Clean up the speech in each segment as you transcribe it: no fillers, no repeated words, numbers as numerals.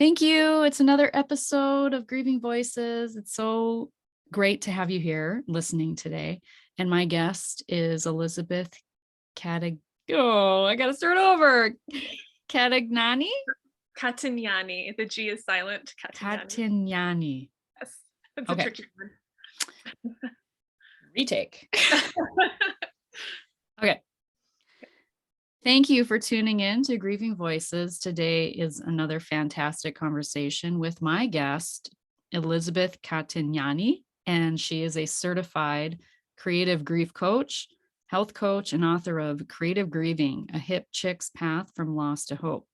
Thank you. It's another episode of Grieving Voices. It's so great to have you here listening today. And my guest is Elizabeth Catig. Oh, I got to start over. Catignani? Catignani. The G is silent. Catignani. Yes, it's a Okay. tricky one. Retake. Okay. Thank you for tuning in to Grieving Voices. Today is another fantastic conversation with my guest, Elizabeth Catignani, and she is a certified creative grief coach, health coach, and author of Creative Grieving, A Hip Chick's Path from Loss to Hope.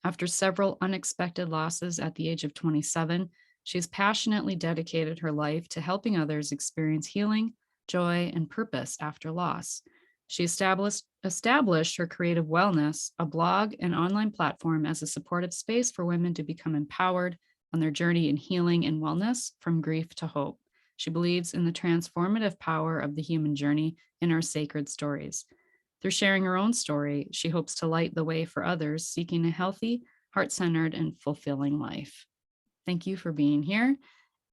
After several unexpected losses at the age of 27, she's passionately dedicated her life to helping others experience healing, joy, and purpose after loss. She established her Creative Wellness, a blog and online platform, as a supportive space for women to become empowered on their journey in healing and wellness from grief to hope. She believes in the transformative power of the human journey in our sacred stories. Through sharing her own story, she hopes to light the way for others seeking a healthy, heart-centered, and fulfilling life. Thank you for being here,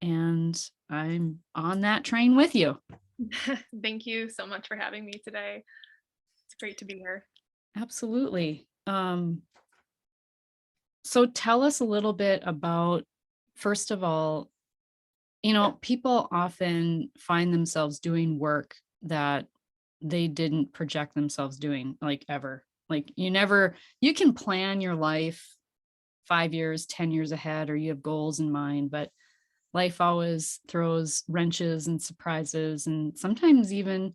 and I'm on that train with you. Thank you so much for having me today. It's great to be here. Absolutely. So tell us a little bit about, first of all, people often find themselves doing work that they didn't project themselves doing, like, ever. Like, you can plan your life 5 years, 10 years ahead, or you have goals in mind, but life always throws wrenches and surprises, and sometimes even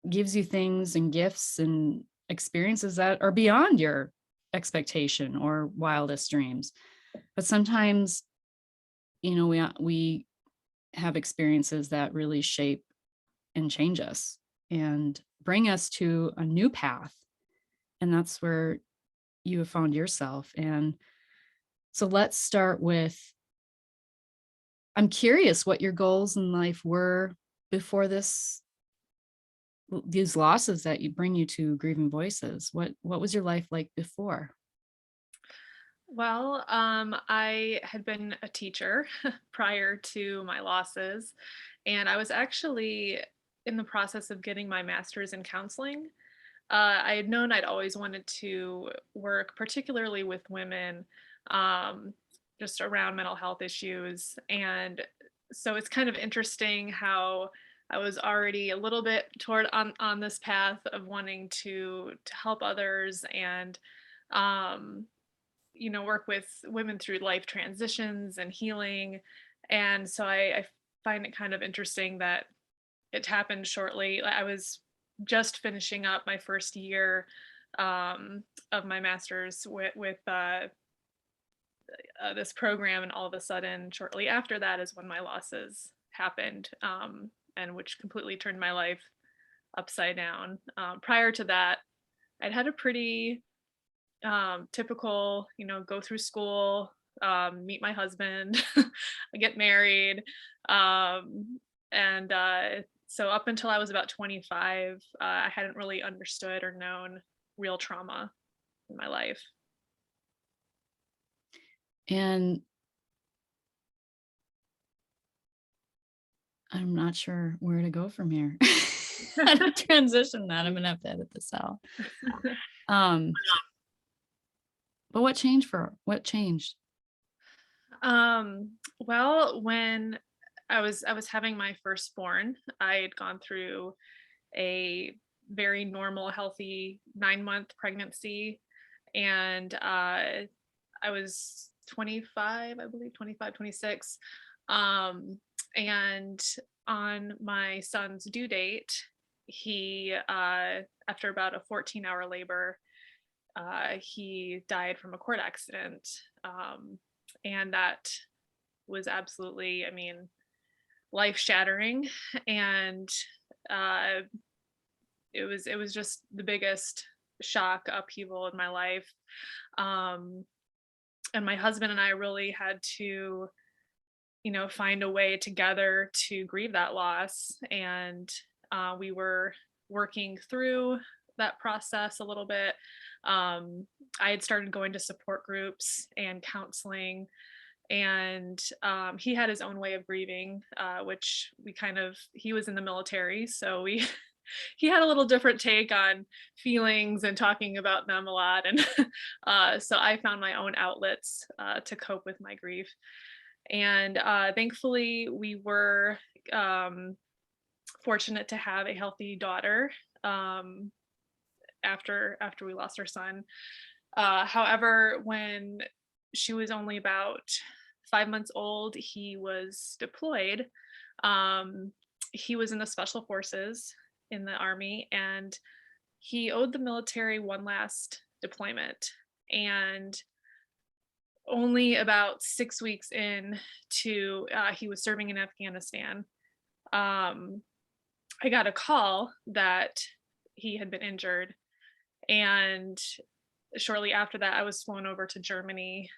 gives you things and gifts and experiences that are beyond your expectation or wildest dreams. But sometimes, we have experiences that really shape and change us and bring us to a new path. And that's where you have found yourself. And so let's start with, I'm curious what your goals in life were before these losses that you bring you to Grieving Voices. What was your life like before? Well, I had been a teacher prior to my losses, and I was actually in the process of getting my master's in counseling. I had known I'd always wanted to work, particularly with women, um, just around mental health issues. And so it's kind of interesting how I was already a little bit toward on this path of wanting to help others and um, work with women through life transitions and healing. And so I find it kind of interesting that it happened shortly. I was just finishing up my first year of my master's with this program, and all of a sudden, shortly after that, is when my losses happened, and which completely turned my life upside down. Prior to that, I'd had a pretty typical, go through school, meet my husband, get married, and so up until I was about 25, I hadn't really understood or known real trauma in my life. And I'm not sure where to go from here. How to transition that. I'm gonna have to edit this out. But what changed? Well, when I was having my firstborn, I had gone through a very normal, healthy 9-month pregnancy, and I was 25, I believe, 25, 26. Um, and on my son's due date, he, after about a 14-hour labor, he died from a court accident. And that was absolutely, I mean, life shattering. And uh, it was just the biggest shock upheaval in my life. Um, and my husband and I really had to, find a way together to grieve that loss. And we were working through that process a little bit. I had started going to support groups and counseling, and he had his own way of grieving, which he was in the military, so we he had a little different take on feelings and talking about them a lot, and so I found my own outlets to cope with my grief. And thankfully, we were um, fortunate to have a healthy daughter um, after we lost our son. However, when she was only about 5 months old, he was deployed. Um, he was in the special forces in the army, and he owed the military one last deployment. And only about 6 weeks in to he was serving in Afghanistan, um, I got a call that he had been injured, and shortly after that, I was flown over to Germany.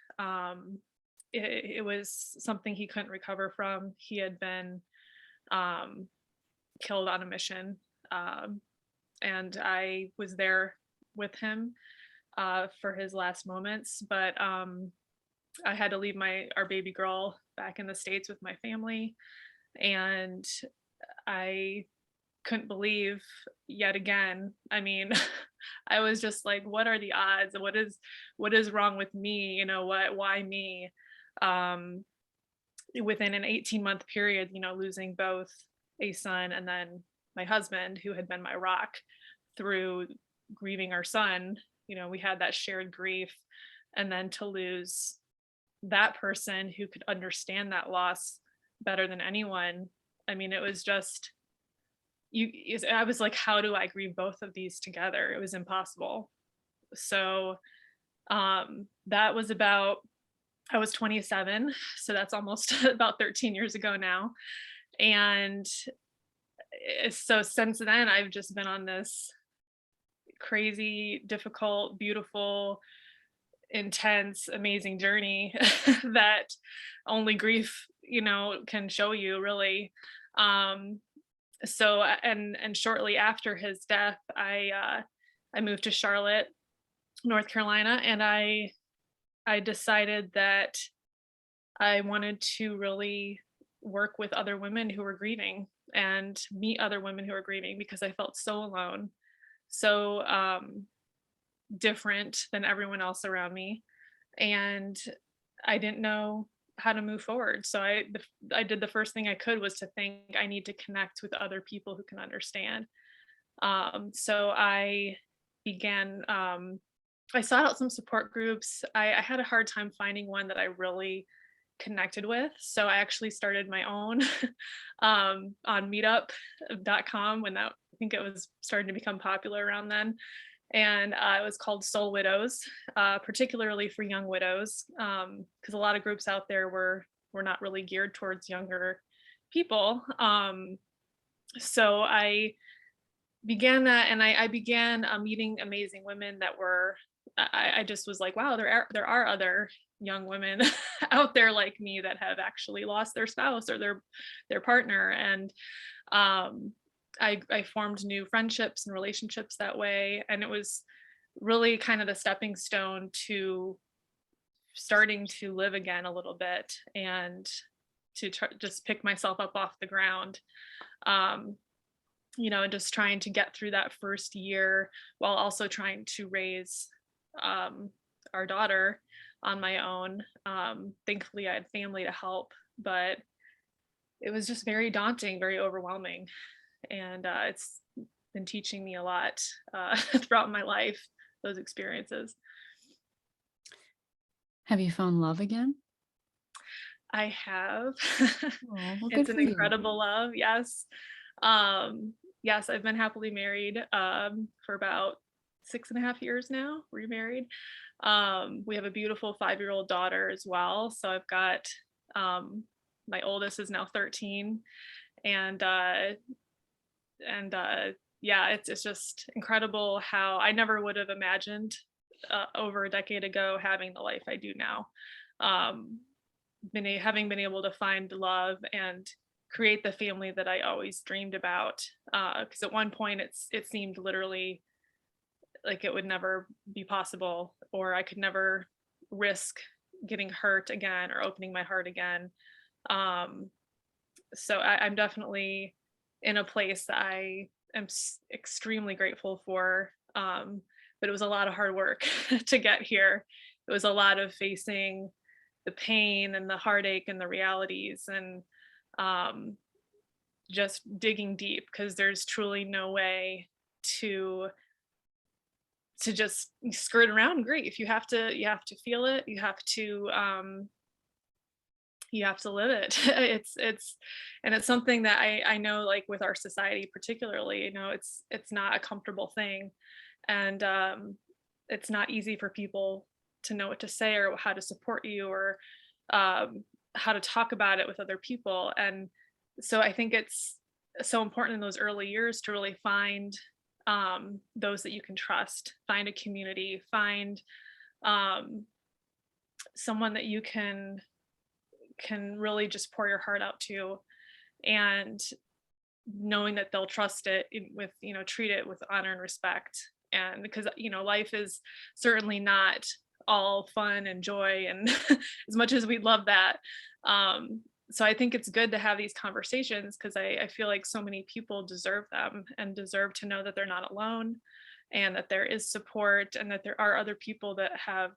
It was something he couldn't recover from. He had been um, killed on a mission, um, and I was there with him for his last moments. But I had to leave my our baby girl back in the States with my family, and I couldn't believe yet again. I mean, I was just like, what are the odds? What is wrong with me? Why me? Um, Within an 18-month period, losing both a son and then my husband, who had been my rock through grieving our son. We had that shared grief, and then to lose that person who could understand that loss better than anyone. I mean, it was just I was like, how do I grieve both of these together? It was impossible. So that was about I was 27, so that's almost about 13 years ago now. And so since then, I've just been on this crazy, difficult, beautiful, intense, amazing journey that only grief, can show you, really. Um, and shortly after his death, I moved to Charlotte, North Carolina, and I decided that I wanted to really work with other women who were grieving and meet other women who are grieving, because I felt so alone, so different than everyone else around me, and I didn't know how to move forward. So I did the first thing I could, was to think I need to connect with other people who can understand. So I began. I sought out some support groups. I had a hard time finding one that I really connected with. So I actually started my own on meetup.com, I think it was starting to become popular around then. And it was called Soul Widows, particularly for young widows, because a lot of groups out there were not really geared towards younger people. So I began that, and I began meeting amazing women that were. I just was like, wow, there are other young women out there like me that have actually lost their spouse or their partner, and I formed new friendships and relationships that way, and it was really kind of the stepping stone to starting to live again a little bit, and to just pick myself up off the ground. Um, just trying to get through that first year while also trying to raise um, our daughter on my own. Thankfully, I had family to help, but it was just very daunting, very overwhelming. And it's been teaching me a lot throughout my life, those experiences. Have you found love again? I have. Oh, well, good It's an for you. incredible love. Yes. Um, yes, I've been happily married for about 6.5 years now, remarried. We have a beautiful 5-year-old daughter as well. So I've got um, my oldest is now 13, and yeah, it's just incredible how I never would have imagined over a decade ago having the life I do now. Um, Having been able to find love and create the family that I always dreamed about. Because at one point it seemed literally like it would never be possible, or I could never risk getting hurt again or opening my heart again. Um, so I'm definitely in a place that I am extremely grateful for. But it was a lot of hard work to get here. It was a lot of facing the pain and the heartache and the realities, and um, just digging deep, because there's truly no way to just skirt around grief. You have to feel it. You have to live it. It's and it's something that I know, like with our society particularly, it's not a comfortable thing, and it's not easy for people to know what to say or how to support you, or um, how to talk about it with other people. And so I think it's so important in those early years to really find those that you can trust, find a community, find um, someone that you can really just pour your heart out to, and knowing that they'll trust it with, treat it with honor and respect. And because life is certainly not all fun and joy, and as much as we'd love that. So I think it's good to have these conversations, because I feel like so many people deserve them and deserve to know that they're not alone, and that there is support, and that there are other people that have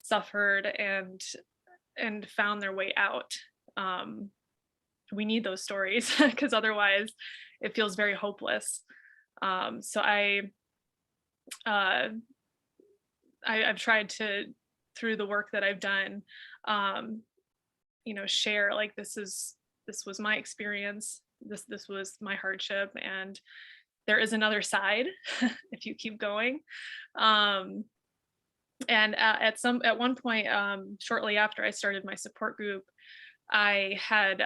suffered and found their way out. Um, we need those stories because otherwise it feels very hopeless. So uh, I've tried to, through the work that I've done, um, share, like, this was my experience. This was my hardship, and there is another side if you keep going. Um, and at one point, shortly after I started my support group, I had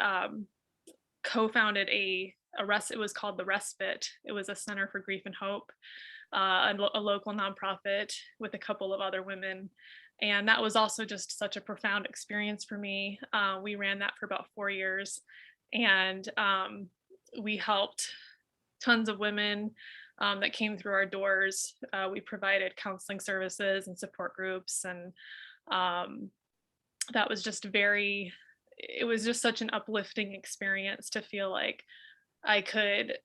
co-founded it was called the Respite. It was a center for grief and hope, a local nonprofit with a couple of other women. And that was also just such a profound experience for me. We ran that for about 4 years, and we helped tons of women that came through our doors. We provided counseling services and support groups, and um, that was just it was just such an uplifting experience to feel like I could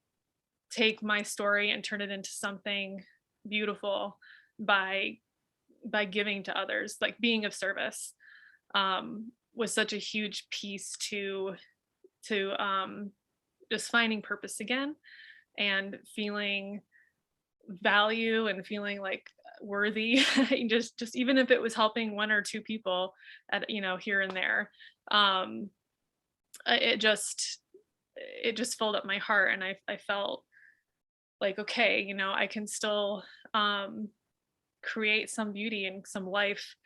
take my story and turn it into something beautiful by giving to others, like being of service. Was such a huge piece to just finding purpose again, and feeling value, and feeling like worthy. Just even if it was helping one or two people at, here and there. um it just filled up my heart, and I felt like, okay, I can still create some beauty and some life,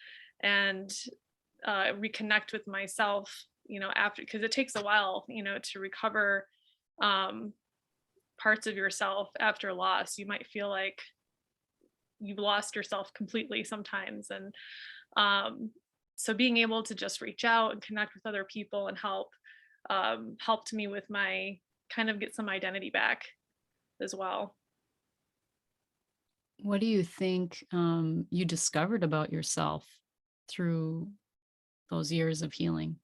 and reconnect with myself, after, because it takes a while, to recover um parts of yourself after loss. You might feel like you've lost yourself completely sometimes. And um so being able to just reach out and connect with other people and help helped me with my, kind of, get some identity back as well. What do you think you discovered about yourself through those years of healing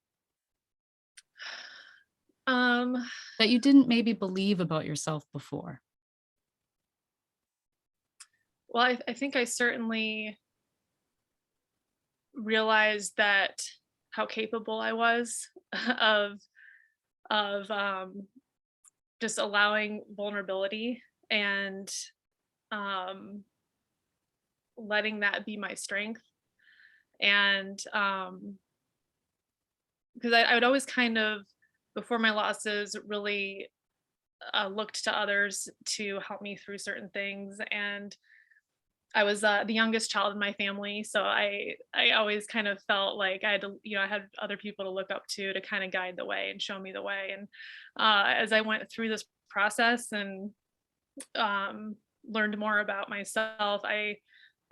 um that you didn't maybe believe about yourself before? well, I think I certainly realized that how capable I was of of just allowing vulnerability, and um letting that be my strength. And because I would always kind of, before my losses, really looked to others to help me through certain things. And I was the youngest child in my family, so I always kind of felt like I had to, I had other people to look up to kind of guide the way and show me the way. And as I went through this process and um, learned more about myself, I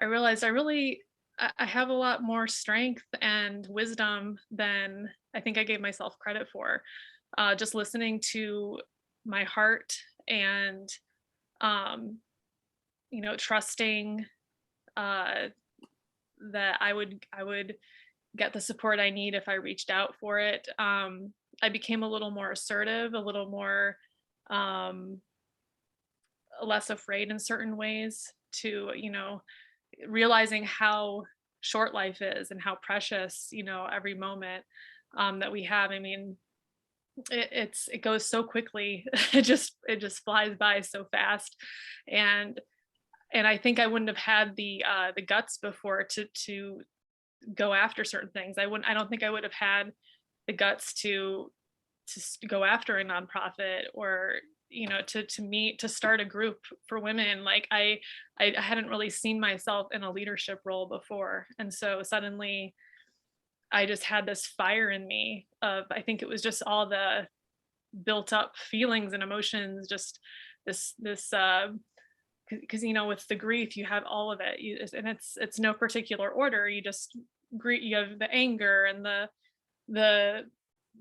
realized I have a lot more strength and wisdom than I think I gave myself credit for. Just listening to my heart, and um, trusting. uh, that I would get the support I need if I reached out for it. I became a little more assertive, a little more um, less afraid in certain ways to, realizing how short life is and how precious, every moment that we have. I mean, it goes so quickly. It just flies by so fast, and I think I wouldn't have had the guts before to go after certain things. I don't think I would have had the guts to go after a nonprofit, or to start a group for women. Like I hadn't really seen myself in a leadership role before, and so suddenly I just had this fire in me of, I think it was just all the built up feelings and emotions, just this because with the grief you have all of it, and it's no particular order. You just grieve, you have the anger and the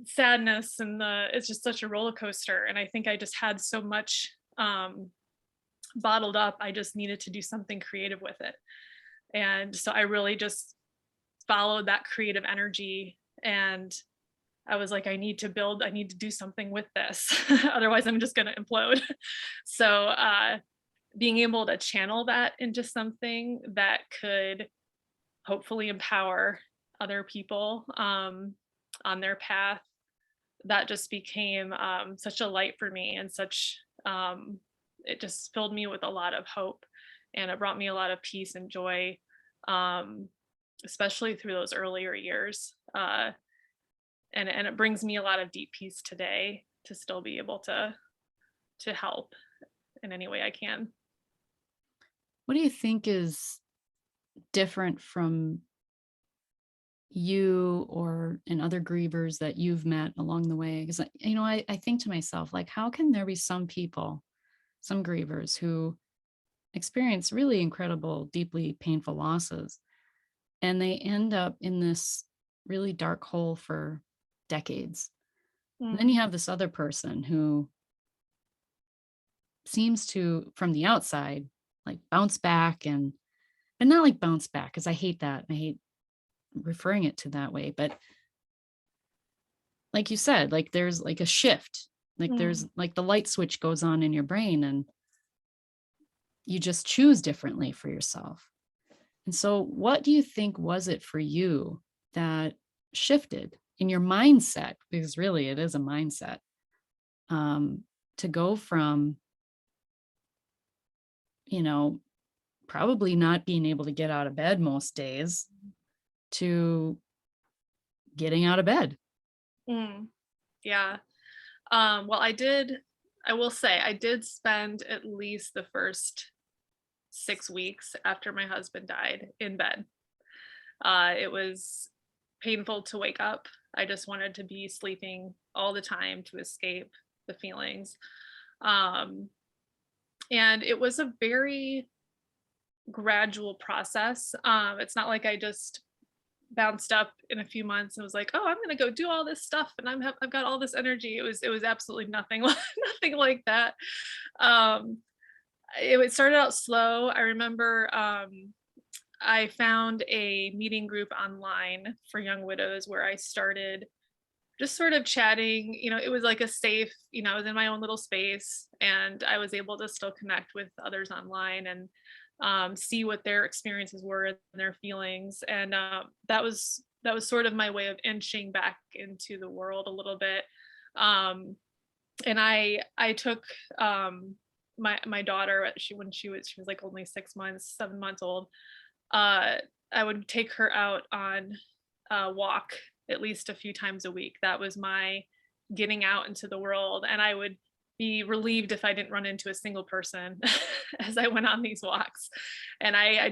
sadness, and it's just such a roller coaster. And I think I just had so much bottled up. I just needed to do something creative with it, and so I really just followed that creative energy. And I was like, I need to do something with this. Otherwise I'm just going to implode. So being able to channel that into something that could hopefully empower other people on their path, that just became such a light for me, and it just filled me with a lot of hope, and it brought me a lot of peace and joy, um, especially through those earlier years. And it brings me a lot of deep peace today to still be able to help in any way I can. What do you think is different from you or and other grievers that you've met along the way? Because I think to myself, like, how can there be some people, some grievers who experience really incredible, deeply painful losses, and they end up in this really dark hole for decades? And then Mm, you have this other person who seems to, from the outside, like bounce back, and but not like bounce back, because I hate that. I hate referring it to that way. But like you said, like there's like a shift, like there's mm. like the light switch goes on in your brain, and you just choose differently for yourself. And so, what do you think was it for you that shifted in your mindset? Because really, it is a mindset, um, to go from, you know, probably not being able to get out of bed most days to getting out of bed. Mm, yeah. Well, I will say, I did spend at least the first 6 weeks after my husband died in bed. It was painful to wake up. I just wanted to be sleeping all the time to escape the feelings. Um, and it was a very gradual process. It's not like I just bounced up in a few months and was like, "Oh, I'm gonna go do all this stuff, and I've got all this energy." It was absolutely nothing nothing like that. Um, it started out slow. I remember I found a meeting group online for young widows where I started just sort of chatting. It was like a safe, I was in my own little space, and I was able to still connect with others online, and see what their experiences were and their feelings. And that was sort of my way of inching back into the world a little bit. Um, and I took my daughter, when she was like only 6 months, 7 months old. uh, I would take her out on a walk at least a few times a week. That was my getting out into the world, and I would be relieved if I didn't run into a single person as I went on these walks. And I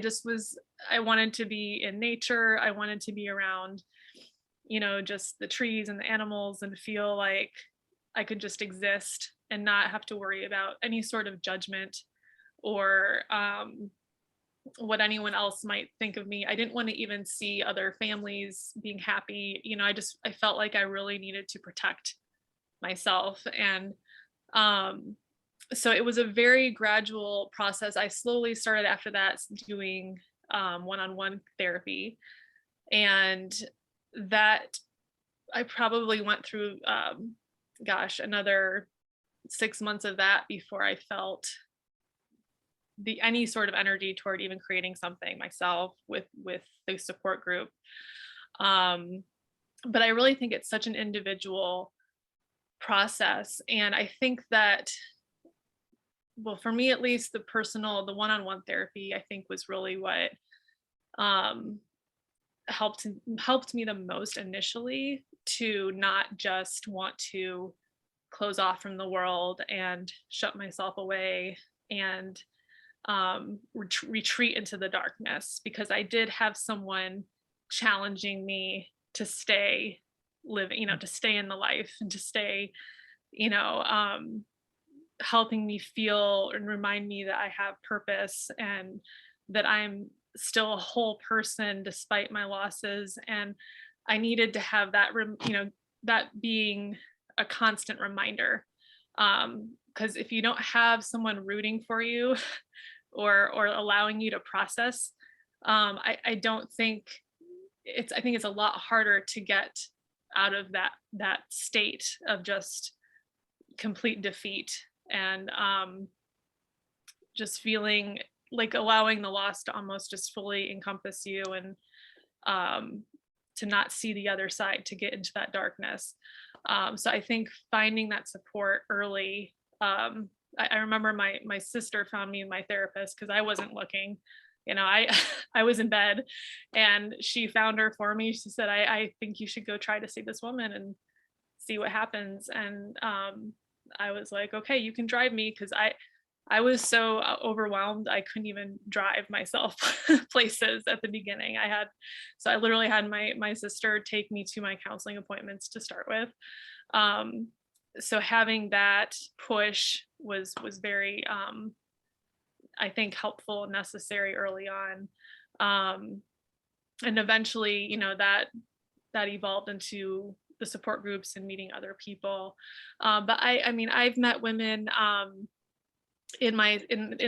wanted to be in nature. I wanted to be around, just the trees and the animals, and feel like I could just exist and not have to worry about any sort of judgment, or what anyone else might think of me. I didn't want to even see other families being happy. I felt like I really needed to protect myself. And so it was a very gradual process. I slowly started after that doing one-on-one therapy. And that I probably went through, another 6 months of that before I felt the any sort of energy toward even creating something myself with the support group. Um, but I really think it's such an individual process, and I think that, well, for me at least, the one-on-one therapy, I think, was really what um, helped me the most initially, to not just want to close off from the world and shut myself away and retreat into the darkness, because I did have someone challenging me to stay living, to stay in the life and to stay, you know, um, helping me feel and remind me that I have purpose and that I'm still a whole person despite my losses. And I needed to have that, that being a constant reminder. Because if you don't have someone rooting for you or allowing you to process, I don't think I think it's a lot harder to get out of that state of just complete defeat, and just feeling like allowing the loss to almost just fully encompass you, and um, to not see the other side, to get into that darkness. So I think finding that support early. I remember my sister found me my therapist because I wasn't looking. I I was in bed, and she found her for me. She said, I think you should go try to see this woman and see what happens. And I was like, okay, you can drive me, because I was so overwhelmed I couldn't even drive myself places at the beginning. So I literally had my sister take me to my counseling appointments to start with. Um, so having that push was very, I think, helpful and necessary early on. Um, and eventually, that evolved into the support groups and meeting other people. But I mean, I've met women, in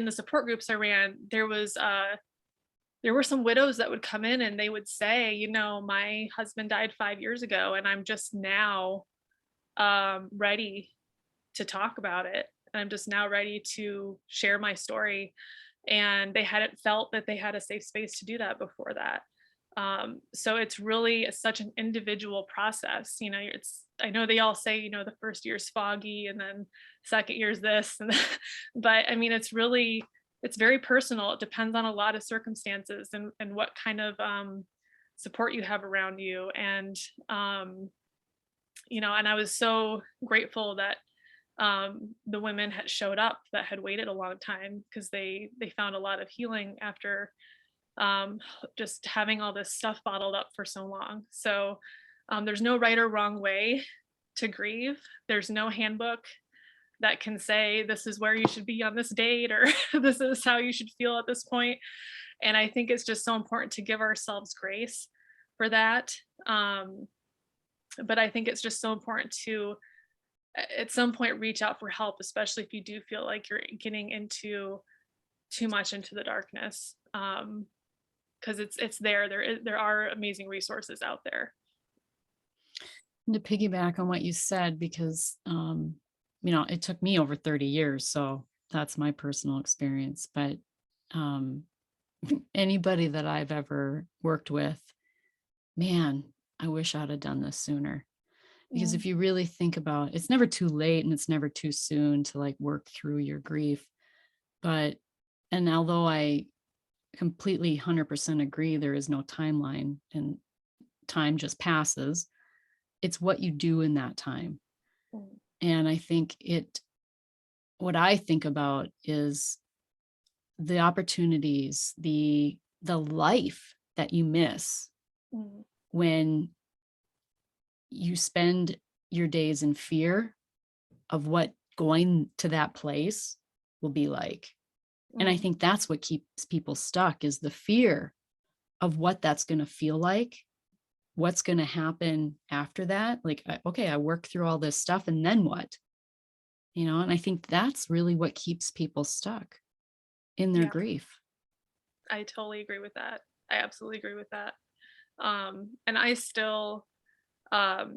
the support groups I ran. There were some widows that would come in and they would say, my husband died 5 years ago, and I'm just now ready to talk about it. And I'm just now ready to share my story. And they hadn't felt that they had a safe space to do that before that. So it's really such an individual process. I know they all say, the first year's foggy and then second year's this, and but I mean, it's very personal. It depends on a lot of circumstances, and what kind of support you have around you. And and I was so grateful that the women had showed up that had waited a long time, because they found a lot of healing after um, just having all this stuff bottled up for so long. So there's no right or wrong way to grieve. There's no handbook that can say this is where you should be on this date, or this is how you should feel at this point. And I think it's just so important to give ourselves grace for that. But I think it's just so important to, at some point, reach out for help, especially if you do feel like you're getting into too much into the darkness. Because it's there. There are amazing resources out there. And to piggyback on what you said, because it took me over 30 years, so that's my personal experience. But anybody that I've ever worked with, man, I wish I'd have done this sooner. Because if you really think about it, it's never too late and it's never too soon to like work through your grief. And although I completely 100% agree, there is no timeline and time just passes, it's what you do in that time. And I think what I think about is the opportunities, the life that you miss when you spend your days in fear of what going to that place will be like. And I think that's what keeps people stuck, is the fear of what that's going to feel like, what's going to happen after that. Like, okay, I work through all this stuff, and then what? And I think that's really what keeps people stuck in their grief. I totally agree with that. I absolutely agree with that. And I still,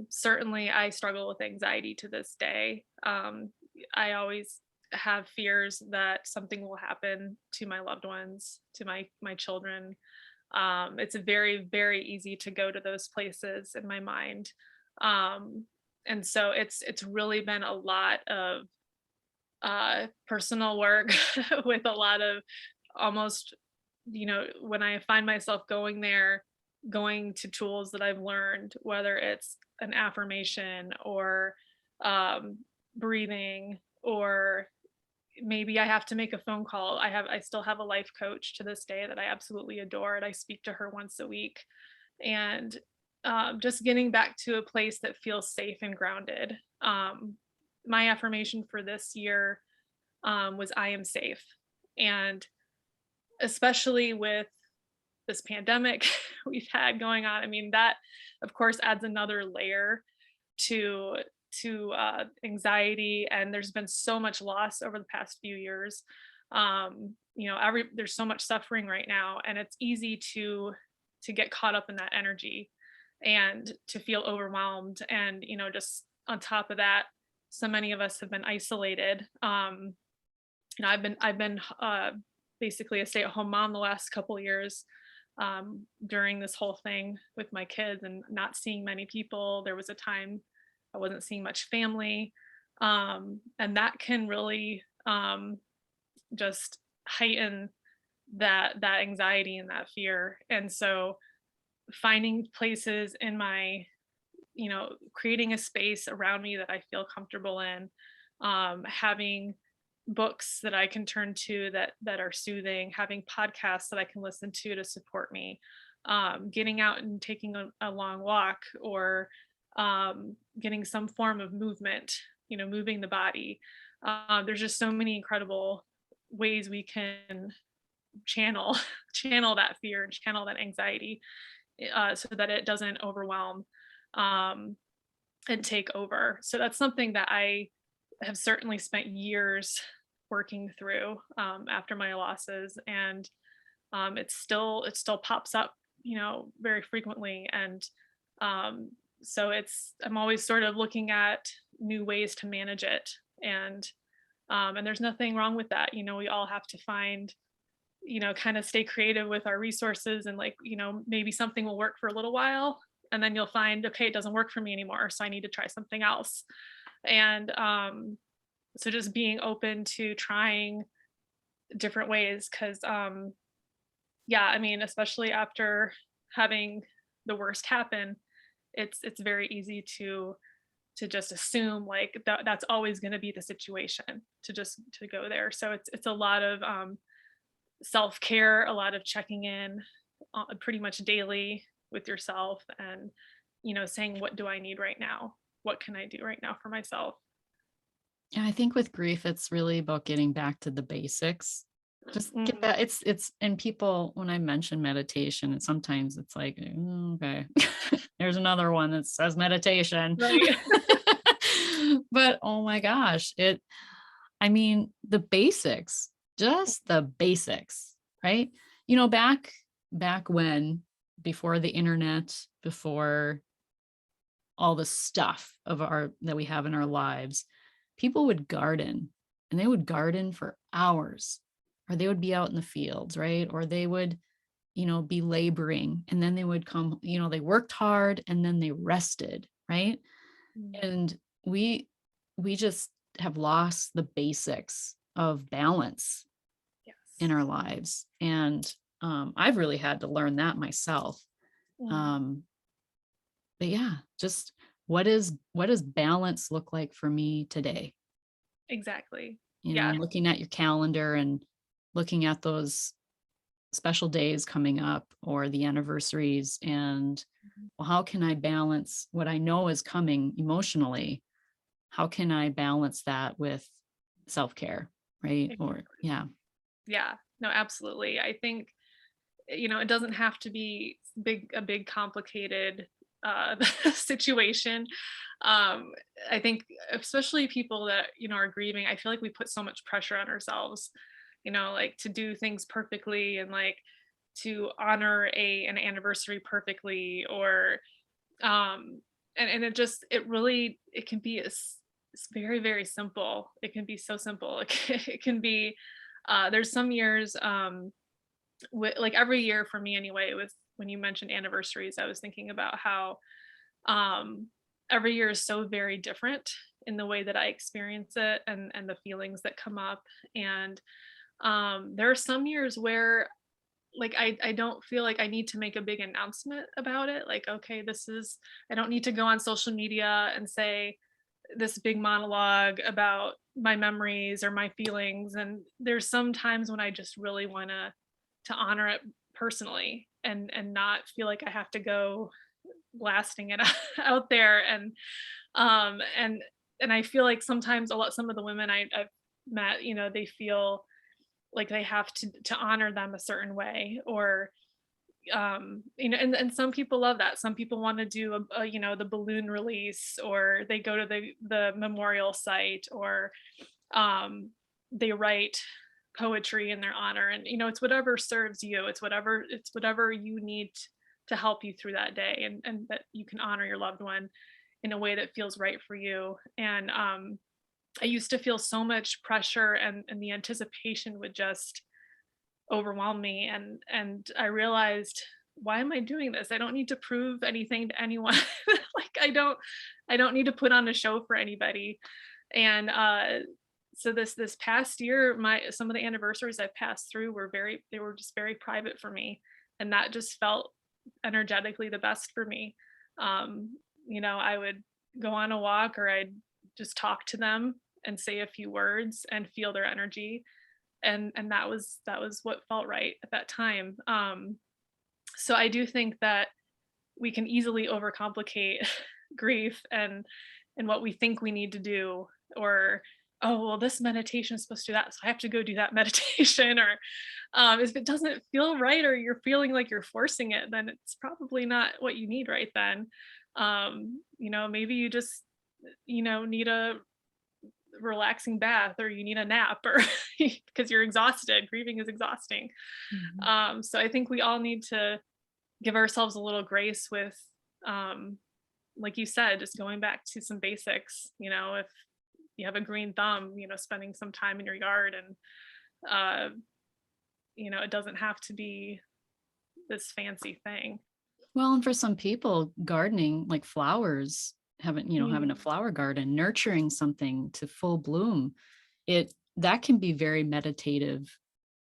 certainly I struggle with anxiety to this day. I always have fears that something will happen to my loved ones, to my children. It's very, very easy to go to those places in my mind. Um, and so it's really been a lot of personal work with a lot of almost, when I find myself going there, going to tools that I've learned, whether it's an affirmation or um, breathing, or maybe I have to make a phone call. I still have a life coach to this day that I absolutely adore, and I speak to her once a week. And just getting back to a place that feels safe and grounded. My affirmation for this year was I am safe. And especially with this pandemic we've had going on, I mean, that of course adds another layer to anxiety. And there's been so much loss over the past few years. There's so much suffering right now, and it's easy to get caught up in that energy and to feel overwhelmed. And just on top of that, so many of us have been isolated. I've been basically a stay-at-home mom the last couple years, during this whole thing with my kids and not seeing many people. There was a time I wasn't seeing much family, and that can really just heighten that anxiety and that fear. And so finding places in my, creating a space around me that I feel comfortable in, having books that I can turn to that are soothing, having podcasts that I can listen to support me, getting out and taking a long walk, or getting some form of movement, moving the body. There's just so many incredible ways we can channel channel that fear and channel that anxiety, so that it doesn't overwhelm um, and take over. So that's something that I have certainly spent years working through, after my losses. And it still pops up, very frequently. And um, so I'm always sort of looking at new ways to manage it. And there's nothing wrong with that. We all have to find, kind of stay creative with our resources, and, like, maybe something will work for a little while, and then you'll find, okay, it doesn't work for me anymore, so I need to try something else. And so just being open to trying different ways, because yeah, I mean, especially after having the worst happen, it's very easy to just assume, like, that's always going to be the situation, to go there. So it's a lot of self-care, a lot of checking in, pretty much daily with yourself, and saying, what do I need right now, what can I do right now for myself. Yeah, I think with grief, it's really about getting back to the basics. Just get Mhm. that. And people, when I mention meditation, and sometimes it's like, "Mm, okay, there's another one that says meditation." Right. But oh my gosh, I mean, the basics, just the basics, right? Back when, before the internet, before all the stuff of our that we have in our lives, people would garden, and they would garden for hours, or they would be out in the fields, right? Or they would, be laboring, and then they would come, they worked hard and then they rested, right? Mm. And we just have lost the basics of balance in Yes. our lives. And I've really had to learn that myself. Mm. Um, but yeah, just what does balance look like for me today? Exactly. And Yes. looking at your calendar and looking at those special days coming up, or the anniversaries, and, Mhm. well, how can I balance what I know is coming emotionally? How can I balance that with self-care, right? Or Exactly. yeah. Yeah. No, absolutely. I think, it doesn't have to be a big complicated uh situation. um I think, especially people that, are grieving, I feel like we put so much pressure on ourselves, like, to do things perfectly, and, like, to honor an anniversary perfectly, or and it really, it can be it's very, very simple. It can be so simple. It can be there's some years, like every year for me anyway, with when you mentioned anniversaries, I was thinking about how um every year is so very different in the way that I experience it, and the feelings that come up. And there are some years where, like, I don't feel like I need to make a big announcement about it. Like, okay, this is, I don't need to go on social media and say this big monologue about my memories or my feelings. And there's some times when I just really want to honor it personally, and not feel like I have to go blasting it out there. Um and and I feel like sometimes some of the women I've met, they feel like they have to honor them a certain way, or and some people love that. Some people want to do the balloon release, or they go to the memorial site, or um they write poetry in their honor. And it's whatever serves you. It's whatever you need to help you through that day, and that you can honor your loved one in a way that feels right for you. And I used to feel so much pressure, and the anticipation would just overwhelmed me. And I realized, why am I doing this? I don't need to prove anything to anyone. Like, I don't need to put on a show for anybody. And so this past year, my some of the anniversaries I've passed through they were just very private for me, and that just felt energetically the best for me. I would go on a walk, or I'd just talk to them and say a few words and feel their energy. And that was what felt right at that time. So I do think that we can easily overcomplicate grief, and what we think we need to do. Or, oh well, this meditation is supposed to do that, so I have to go do that meditation. Or if it doesn't feel right, or you're feeling like you're forcing it, then it's probably not what you need right then. Maybe you just need a relaxing bath, or you need a nap, or because you're exhausted. Grieving is exhausting. Mhm. So I think we all need to give ourselves a little grace with, um, like you said, just going back to some basics. If you have a green thumb, spending some time in your yard. And uh, it doesn't have to be this fancy thing. Well, and for some people, gardening, like flowers, having a Mm, flower garden, nurturing something to full bloom, that can be very meditative.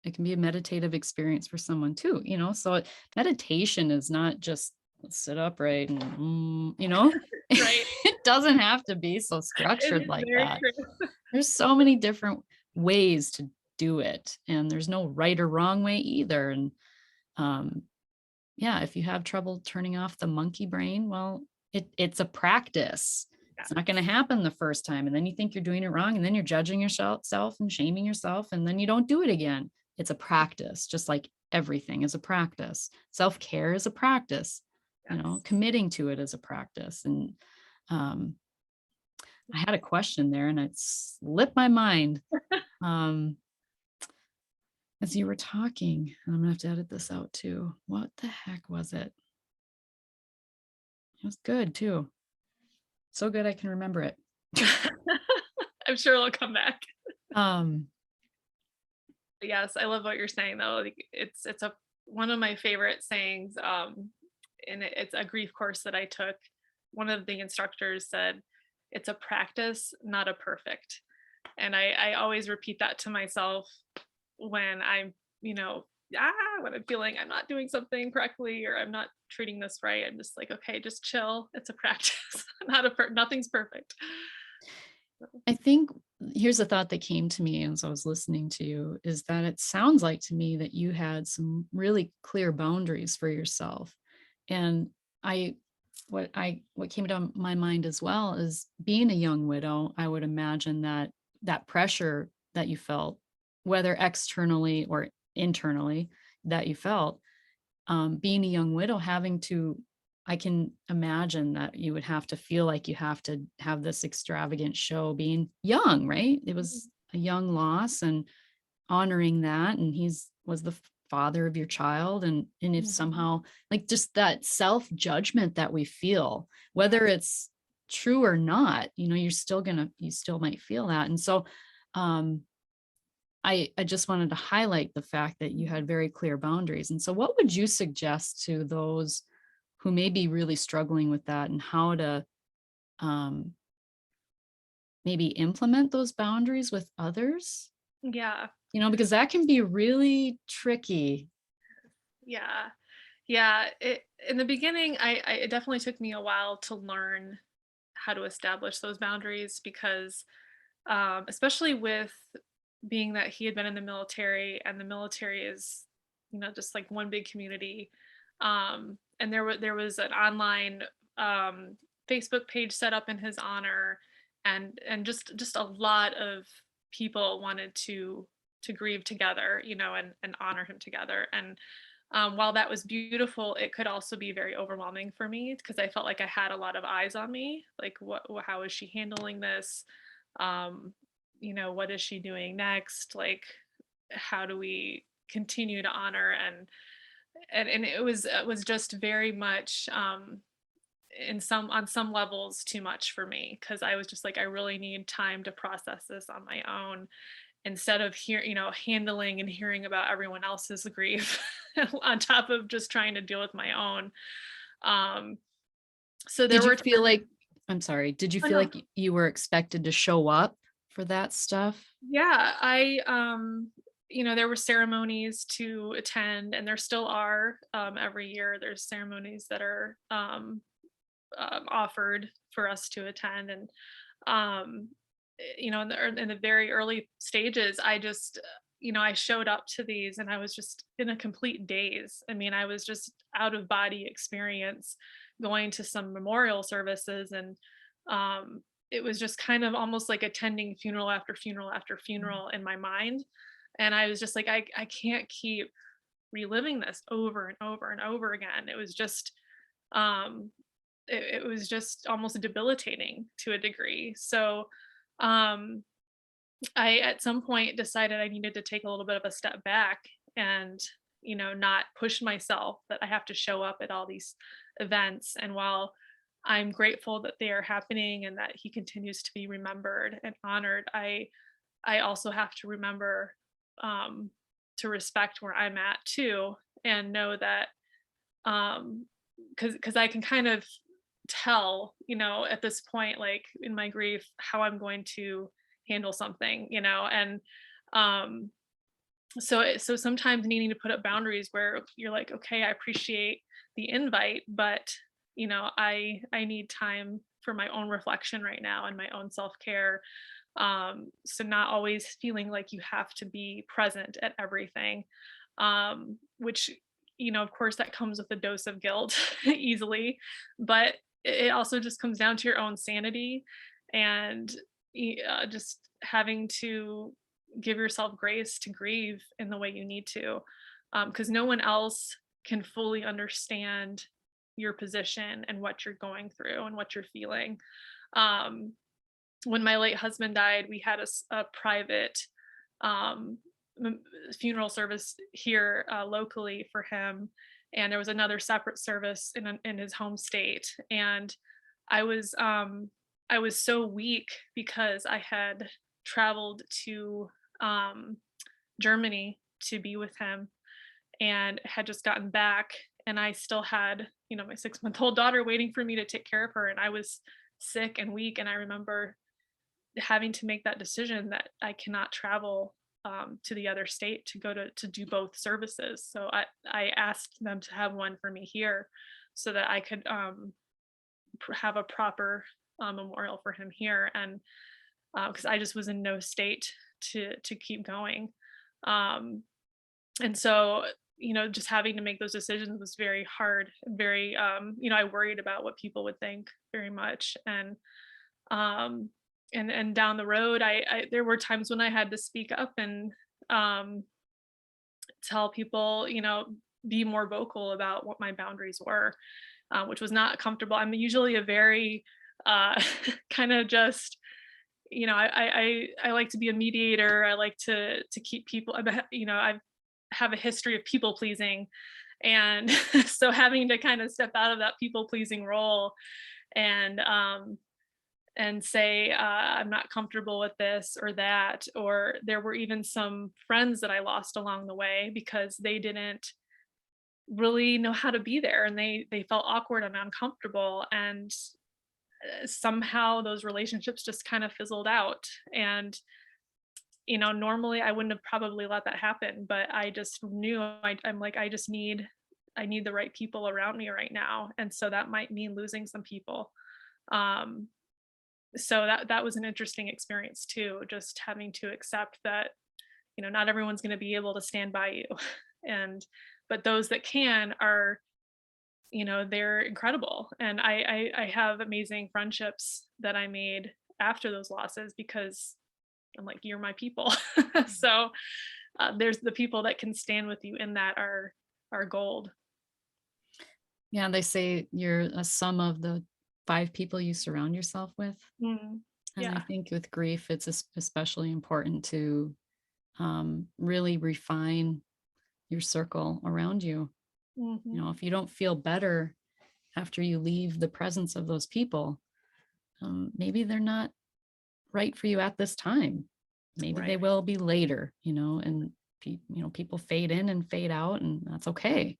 It can be a meditative experience for someone too, so meditation is not just let's sit upright and right. it doesn't have to be so It structured is like very that. true. There's so many different ways to do it, and there's no right or wrong way either. And um yeah, if you have trouble turning off the monkey brain, well, it's a practice. Yeah. It's not going to happen the first time. And then you think you're doing it wrong. And then you're judging yourself and shaming yourself. And then you don't do it again. It's a practice, just like everything is a practice. Self care is a practice, Yes. committing to it is a practice. And um, I had a question there and it slipped my mind. Um, as you were talking, and I'm gonna have to edit this out too. What the heck was it? It was good too. So good I can remember it. I'm sure it'll come back. Um, Yes, I love what you're saying though. Like, it's a one of my favorite sayings. And it's a grief course that I took. One of the instructors said, "It's a practice, not a perfect." And I always repeat that to myself when I'm, when I'm feeling I'm not doing something correctly, or I'm not treating this right. I'm just like, okay, just chill. It's a practice, nothing's perfect. I think here's a thought that came to me as I was listening to you is that it sounds like to me that you had some really clear boundaries for yourself. And I what came to my mind as well is being a young widow, I would imagine that that pressure that you felt, whether externally or internally that you felt, being a young widow, having to, I can imagine that you would have to feel like you have to have this extravagant show being young, right? It was a young loss and honoring that. And was the father of your child, and if Mhm. somehow, like, just that self-judgment that we feel, Yeah. whether it's true or not, you still might feel that. And so um I just wanted to highlight the fact that you Mhm. had very clear boundaries. And so what would you suggest to those who may be really struggling with that, and how to um maybe implement those boundaries with others? Yeah. Because that can be really tricky. Yeah. Yeah. In the beginning, it definitely took me a while to learn how to establish those boundaries because, especially with being that he had been in the military, and the military is, just like one big community. And there was an online um, Facebook page set up in his honor, and just a lot of people wanted to grieve together, and honor him together. And while that was beautiful, it could also be very overwhelming for me because I felt like I had a lot of eyes on me. Like, how is she handling this? Um, what is she doing next? Like, how do we continue to honor? And it was just very much, in some on some levels, too much for me, because I was just like, I really need time to process this on my own, instead of handling and hearing about everyone else's grief on top of just trying to deal with my own. Um, so there Did you were feel times. like I'm sorry, did you Oh, feel no. like you were expected to show up for that stuff? Yeah, there were ceremonies to attend, and there still are. Every year there's ceremonies that are offered for us to attend. And um in the very early stages, I just I showed up to these, and I was just in a complete daze. I mean, I was just out of body experience, going to some memorial services. And it was just kind of almost like attending funeral after funeral after Mm. funeral in my mind. And I was just like, I can't keep reliving this over and over and over again. Um it was just almost debilitating to a degree. So um I, at some point, decided I needed to take a little bit of a step back, and not push myself that I have to show up at all these events. And while I'm grateful that they are happening and that he continues to be remembered and honored, I also have to remember, um to respect where I'm at too, and know that, because I can kind of tell, at this point, like in my grief, how I'm going to handle something, and um, so sometimes needing to put up boundaries where you're like, okay, I appreciate the invite, but I need time for my own reflection right now and my own self care. So not always feeling like you have to be present at everything, which, of course, that comes with a dose of guilt easily. But it also just comes down to your own sanity, and just having to give yourself grace to grieve in the way you need to, because no one else can fully understand your position and what you're going through and what you're feeling. um, when my late husband died, we had a private, um, funeral service here, locally for him, and there was another separate service in his home state. And I was um, I was so weak because I had traveled to, um, Germany to be with him, and had just gotten back, and I still had, my 6-month-old daughter waiting for me to take care of her, and I was sick and weak. And I remember having to make that decision that I cannot travel, to the other state to go to do both services. So I asked them to have one for me here, so that I could, have a proper, memorial for him here. And because I just was in no state to keep going. Um, and so, just having to make those decisions was very hard. Very, I worried about what people would think very much. Um and down the road, I there were times when I had to speak up and, um tell people, be more vocal about what my boundaries were, which was not comfortable. I'm usually a very, kind of just, I like to be a mediator. I like to keep people, I've have a history of people pleasing, and so having to kind of step out of that people pleasing role and say, I'm not comfortable with this or that. Or there were even some friends that I lost along the way because they didn't really know how to be there, and they felt awkward and uncomfortable, and somehow those relationships just kind of fizzled out. And normally I wouldn't have probably let that happen, but I just knew I'm like, I need the right people around me right now, and so that might mean losing some people. um so that was an interesting experience too, just having to accept that not everyone's going to be able to stand by you. And but those that can are, they're incredible. And I have amazing friendships that I made after those losses because I'm like, you're my people. So there's the people that can stand with you in that are gold. Yeah, they say you're a sum of the 5 people you surround yourself with. Mm, And I yeah. think with grief, it's especially important to really refine your circle around you. Hmm. If you don't feel better after you leave the presence of those people, maybe they're not right for you at this time. Maybe they Right. will be later, and people fade in and fade out, and that's okay.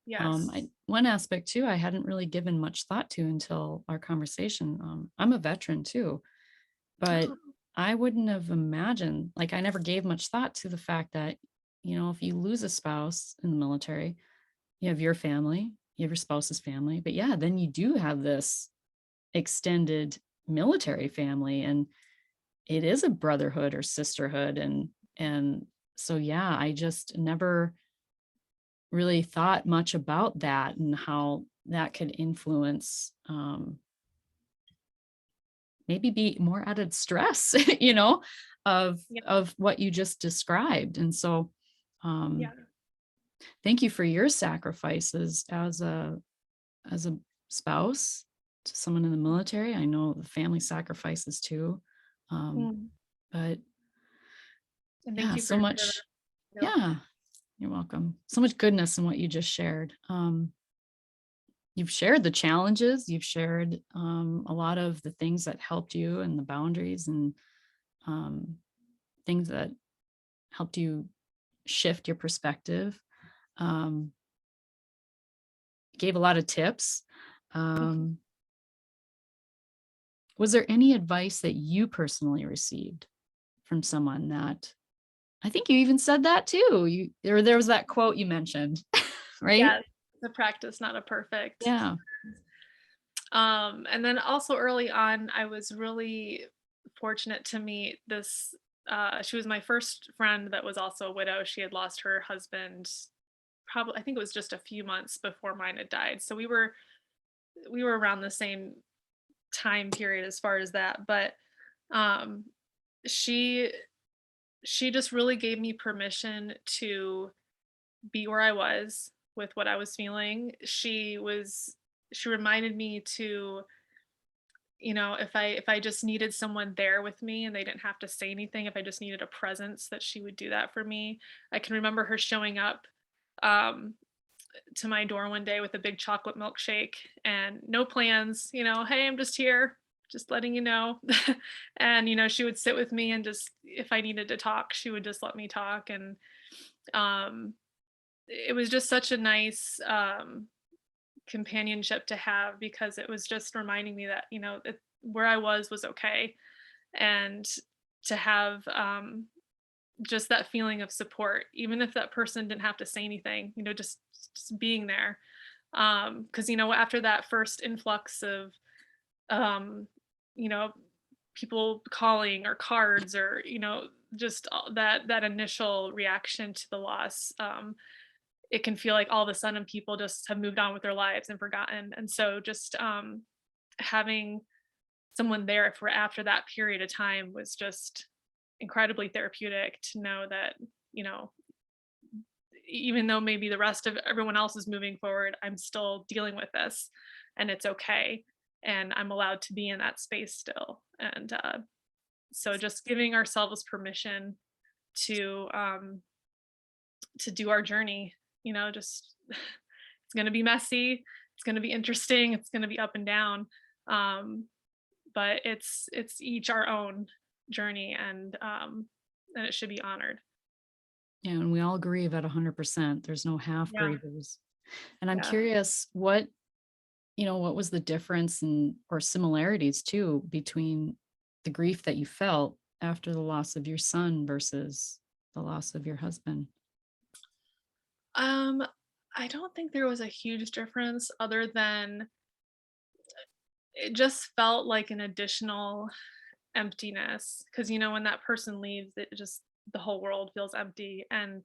Yes. One aspect too, I hadn't really given much thought to until our conversation. I'm a veteran too, but Oh, I wouldn't have imagined, like, I never gave much thought to the fact that, if you lose a spouse in the military, you have your family, you have your spouse's family, but yeah, then you do have this extended military family, and it is a brotherhood or sisterhood. And so, yeah, I just never really thought much about that and how that could influence, maybe be more added stress, of yeah. what you just described. And so, Yeah. thank you for your sacrifices as a spouse to someone in the military. I know the family sacrifices too. Um, Mm. but And thank yeah, you for so your service. much. Yeah. Yeah, you're welcome. So much goodness in what you just shared. You've shared the challenges, you've shared, a lot of the things that helped you and the boundaries, and um, things that helped you shift your perspective. Um, gave a lot of tips. Um, was there any advice that you personally received from someone that, I think you even said that too? There was that quote you mentioned, right? Yes. The practice, not a perfect. Yeah. And then also early on, I was really fortunate to meet this. She was my first friend that was also a widow. She had lost her husband probably, I think it was just a few months before mine had died. So we were around the same time period as far as that. But um, she she just really gave me permission to be where I was with what I was feeling. She reminded me to, if I just needed someone there with me and they didn't have to say anything, if I just needed a presence, that she would do that for me. I can remember her showing up um to my door one day with a big chocolate milkshake and no plans, hey, I'm just here, just letting you know. And she would sit with me, and just if I needed to talk, she would just let me talk. And um it was just such a nice companionship to have, because it was just reminding me that where I was okay. And to have just that feeling of support, even if that person didn't have to say anything, just being there. Because after that first influx of um you know people calling or cards, or just that initial reaction to the loss, it can feel like all of a sudden people just have moved on with their lives and forgotten. And so just having someone there for after that period of time was just incredibly therapeutic, to know that, you know, even though maybe the rest of everyone else is moving forward, I'm still dealing with this, and it's okay. And I'm allowed to be in that space still. And so just giving ourselves permission to to do our journey, just it's going to be messy, it's going to be interesting, it's going to be up and down. Um, but it's each our own journey, and it should be honored. Yeah, and we all grieve at 100%. There's no half Yeah, grievers. And I'm yeah. curious what was the difference or similarities too between the grief that you felt after the loss of your son versus the loss of your husband? Um, I don't think there was a huge difference other than it just felt like an additional emptiness, because when that person leaves, it just the whole world feels empty, and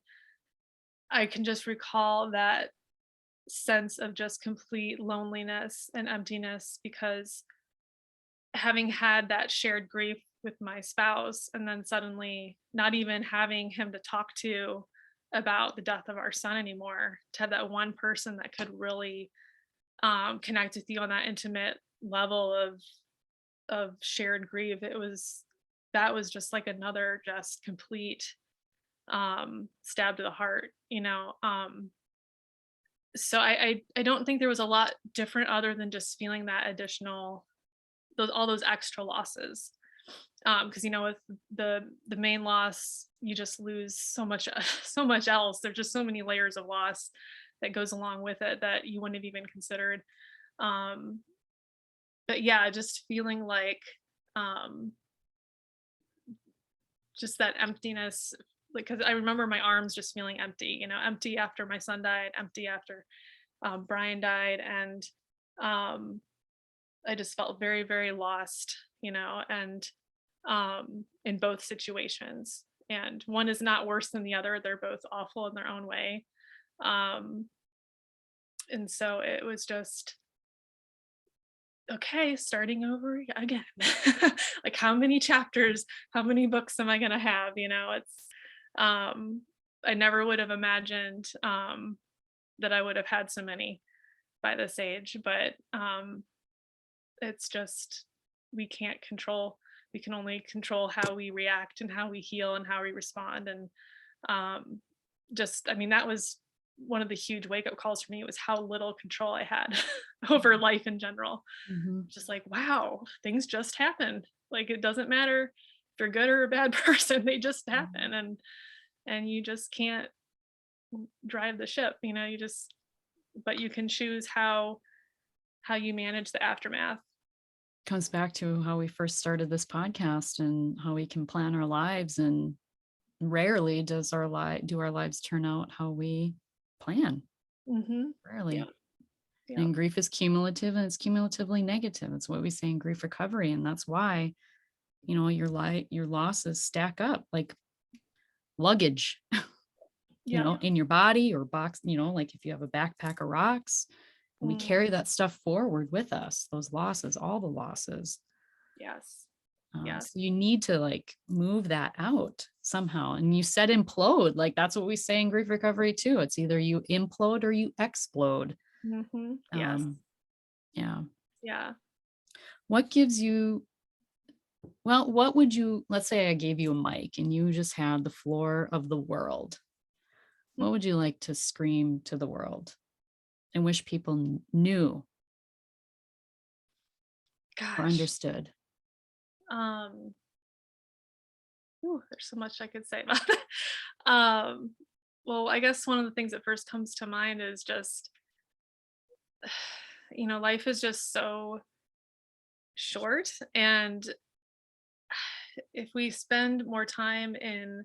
I can just recall that sense of just complete loneliness and emptiness, because having had that shared grief with my spouse and then suddenly not even having him to talk to about the death of our son anymore, to have that one person that could really connect with you on that intimate level of shared grief, that was just like another just complete stab to the heart. So I don't think there was a lot different other than just feeling that additional, those all those extra losses. Because with the main loss, you just lose so much so much else. There's just so many layers of loss that goes along with it that you wouldn't have even considered. Um, but yeah, just feeling like um, just that emptiness. Like, because I remember my arms just feeling empty. Empty after my son died, empty after Brian died, and um, I just felt very, very lost. And in both situations. And one is not worse than the other. They're both awful in their own way. Um, and so it was just, okay, starting over again. Like, how many chapters, how many books am I going to have? Um, I never would have imagined that I would have had so many by this age, but it's just, we can't control, we can only control how we react and how we heal and how we respond. And um just, I mean, that was one of the huge wake up calls for me, was how little control I had over life in general. Mhm. Just like, wow, things just happen. Like, it doesn't matter if you're a good or a bad person, they just Mhm. happen. And you just can't drive the ship, you just, but you can choose how you manage the aftermath. Comes back to how we first started this podcast and how we can plan our lives, and rarely do our lives turn out how we plan. Mm-hmm. Rarely. Yep. Yep. And grief is cumulative, and it's cumulatively negative. It's what we say in grief recovery. And that's why, your losses stack up like luggage, Yep. in your body or box, like if you have a backpack of rocks, and we Mm, carry that stuff forward with us, those losses, all the losses. yes. So Yes. you need to like move that out somehow. And you said implode, like that's what we say in grief recovery too. It's either you implode or you explode. Mhm. Yes. Um, yeah. Yeah. What gives you, well, what would you, let's say I gave you a mic and you just had the floor of the world. What would you like to scream to the world and wish people knew or Gosh. understood? Um, there's so much I could say about that. Um, well, I guess one of the things that first comes to mind is just, life is just so short, and if we spend more time in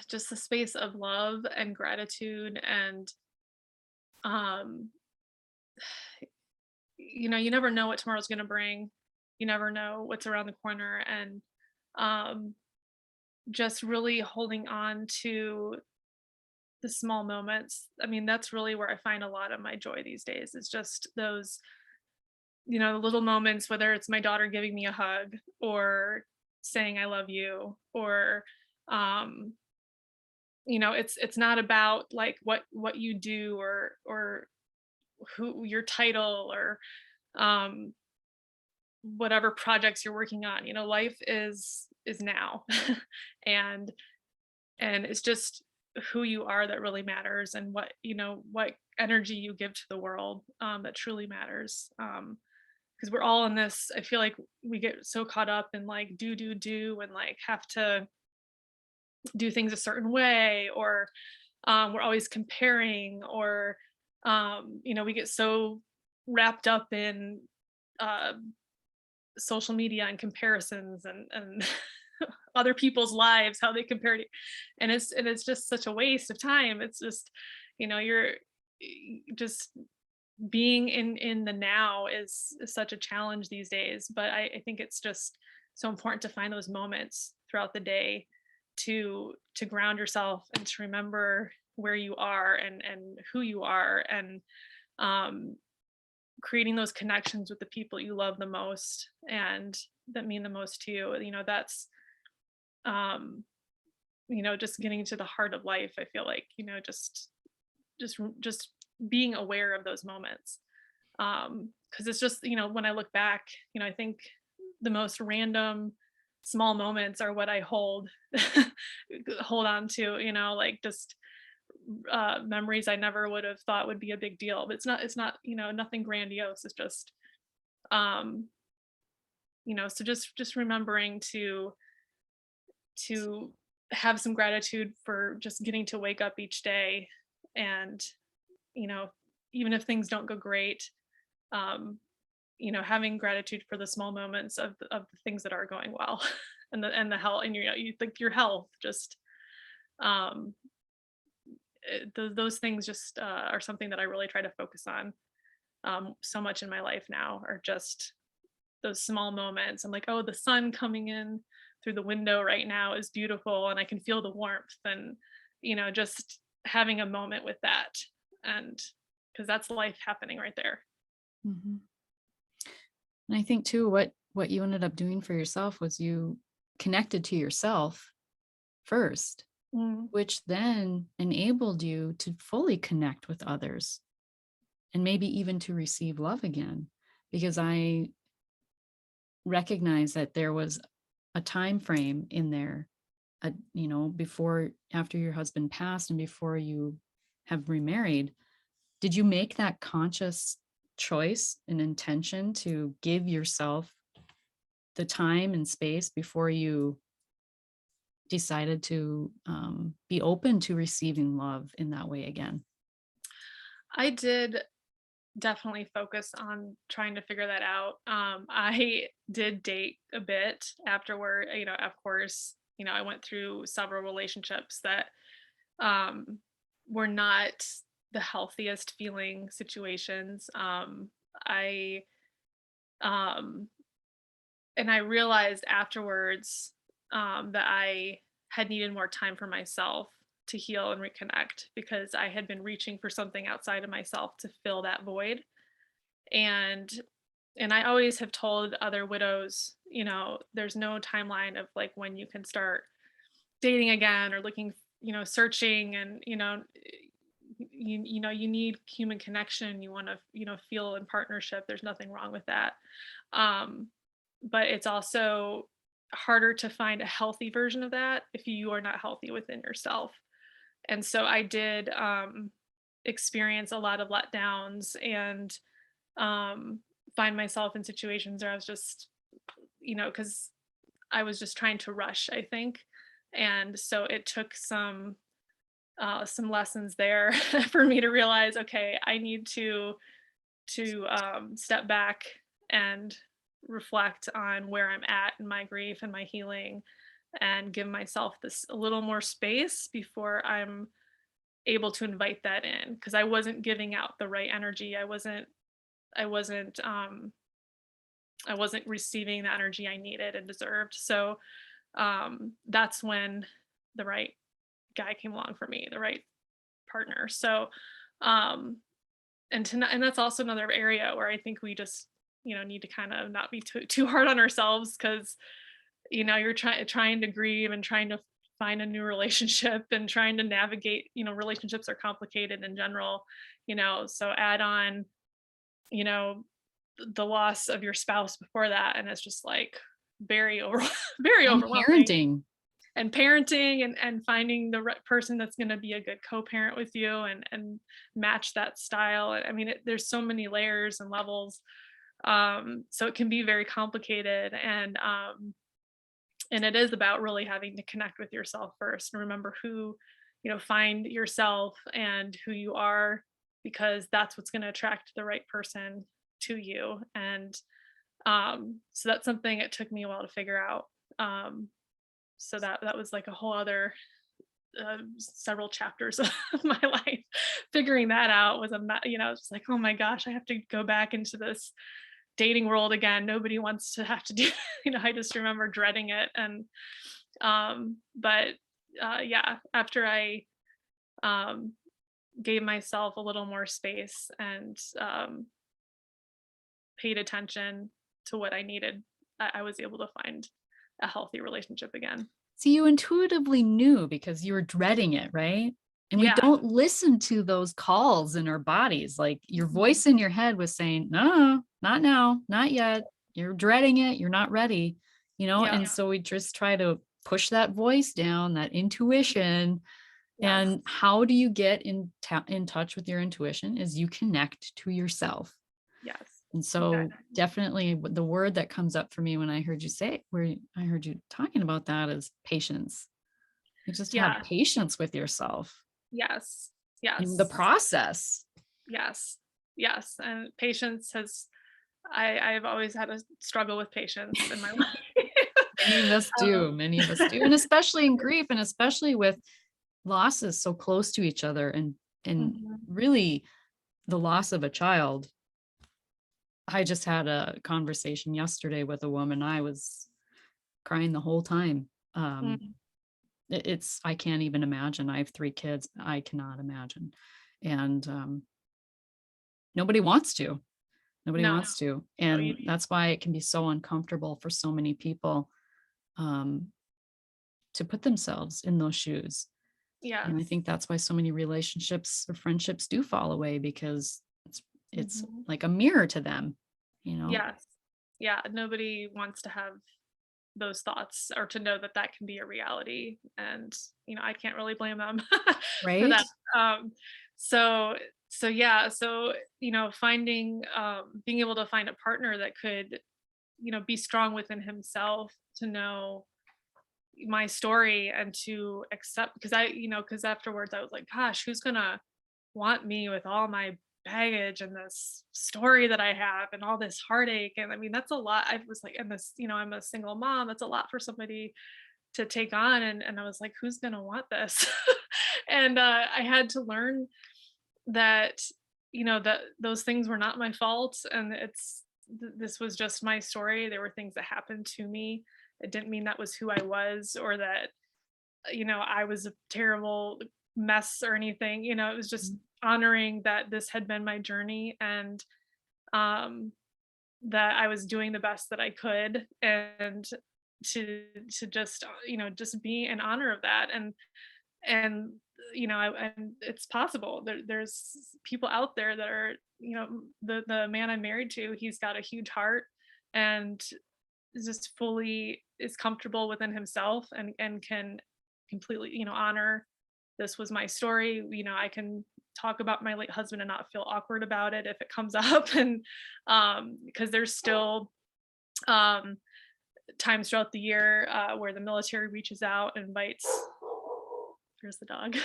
just the space of love and gratitude, and um you never know what tomorrow's going to bring. You never know what's around the corner, and um just really holding on to the small moments. I mean, that's really where I find a lot of my joy these days. It's just those, little moments, whether it's my daughter giving me a hug, or saying I love you, or um it's not about like what you do, or who your title, or um whatever projects you're working on. Life is now. and and it's just who you are that really matters, and what, what energy you give to the world, that truly matters. Because we're all in this, I feel like we get so caught up in like do, and like have to do things a certain way, or we're always comparing, or we get so wrapped up in uh, social media and comparisons, and other people's lives, how they compare to, and it's just such a waste of time. It's just, you're just being in the now is such a challenge these days. But I think it's just so important to find those moments throughout the day to ground yourself and to remember where you are, and who you are, and um creating those connections with the people you love the most and that mean the most to you. That's um just getting to the heart of life. I feel like, just being aware of those moments. Because it's just, when I look back, I think the most random small moments are what I hold on to, like just memories I never would have thought would be a big deal. But it's not, nothing grandiose. It's just um so just remembering to have some gratitude for just getting to wake up each day, and you know even if things don't go great, um having gratitude for the small moments of the things that are going well, and the health, and you think your health just um those things just are something that I really try to focus on, so much in my life now, are just those small moments. I'm like, oh, the sun coming in through the window right now is beautiful, and I can feel the warmth, and just having a moment with that, and because that's life happening right there. Mhm. And I think too, what you ended up doing for yourself was you connected to yourself first, Mm. which then enabled you to fully connect with others and maybe even to receive love again. Because I recognize that there was a time frame in there, before, after your husband passed and before you have remarried. Did you make that conscious choice and intention to give yourself the time and space before you decided to be open to receiving love in that way again? I did definitely focus on trying to figure that out. I did date a bit afterward. Of course, I went through several relationships that um, were not the healthiest feeling situations. I um, and I realized afterwards, that I had needed more time for myself to heal and reconnect, because I had been reaching for something outside of myself to fill that void. And and I always have told other widows, there's no timeline of like when you can start dating again, or looking, searching, and you need human connection. You want to, feel in partnership. There's nothing wrong with that. um but it's also harder to find a healthy version of that if you are not healthy within yourself. And so I did experience a lot of letdowns, and um find myself in situations where I was just, because I was just trying to rush, I think. And so it took some lessons there for me to realize, okay, I need to step back and reflect on where I'm at in my grief and my healing, and give myself this a little more space before I'm able to invite that in, because I wasn't giving out the right energy. I wasn't I wasn't receiving the energy I needed and deserved. So that's when the right guy came along for me, the right partner. So um and that's also another area where I think we just, need to kind of not be too hard on ourselves, because you're trying to grieve and trying to find a new relationship, and trying to navigate, relationships are complicated in general, so add on, you know the loss of your spouse before that, and it's just like very over very And overwhelming. parenting. and parenting, and finding the right person that's going to be a good co-parent with you, and match that style. I mean, there's so many layers and levels, so it can be very complicated, and it is about really having to connect with yourself first and remember who, find yourself and who you are, because that's what's going to attract the right person to you. And so that's something it took me a while to figure out. So that was like a whole other several chapters of my life. Figuring that out was it's like, oh my gosh, I have to go back into this dating world again. Nobody wants to have to do, I just remember dreading it. And but yeah, after I um gave myself a little more space and paid attention to what I needed, I was able to find a healthy relationship again. So you intuitively knew because you were dreading it, right? And we Yeah. don't listen to those calls in our bodies. Like your Mhm. voice in your head was saying, no, not now, not yet. You're dreading it. You're not ready, Yeah. And so we just try to push that voice down, that intuition. Yes. And how do you get in touch with your intuition is you connect to yourself. Yes. And so Exactly. definitely the word that comes up for me when I heard you say where I heard you talking about that is patience. You just have Yeah. patience with yourself Yes. in the Yes. process. Yes. Yes. And patience has I've always had a struggle with patience in my life. Many of us Um, do. Many of us do. And especially in grief and especially with losses so close to each other and mhm. really the loss of a child. I just had a conversation yesterday with a woman. I was crying the whole time. Um, Mm. it's I can't even imagine. I have 3 kids. I cannot imagine. And nobody wants to. Nobody No, wants to. no, you And that's why it can be so uncomfortable for so many people um, to put themselves in those shoes. And I yes. think that's why so many relationships or friendships do fall away because it's Mhm. like a mirror to them, you know, Yes. Yeah, nobody wants to have those thoughts or to know that that can be a reality, and, I can't really blame them for right? that. Um, so yeah, so, finding, being able to find a partner that could, be strong within himself to know my story and to accept, because because afterwards I was like, gosh, who's gonna want me with all my baggage and this story that I have and all this heartache? And I mean, that's a lot. I was like, and this, I'm a single mom. That's a lot for somebody to take on. And I was like, who's gonna want this? And I had to learn that, that those things were not my fault, and this was just my story. There were things that happened to me. It didn't mean that was who I was, or that, I was a terrible mess or anything. It was just Mhm. honoring that this had been my journey, and um that I was doing the best that I could, and to just, just be in honor of that. And and it's possible. There's people out there that are, the man I'm married to, he's got a huge heart, and is just fully is comfortable within himself, and can completely, honor, this was my story. I can talk about my late husband and not feel awkward about it if it comes up. And because there's still um times throughout the year where the military reaches out and invites, here's the dog,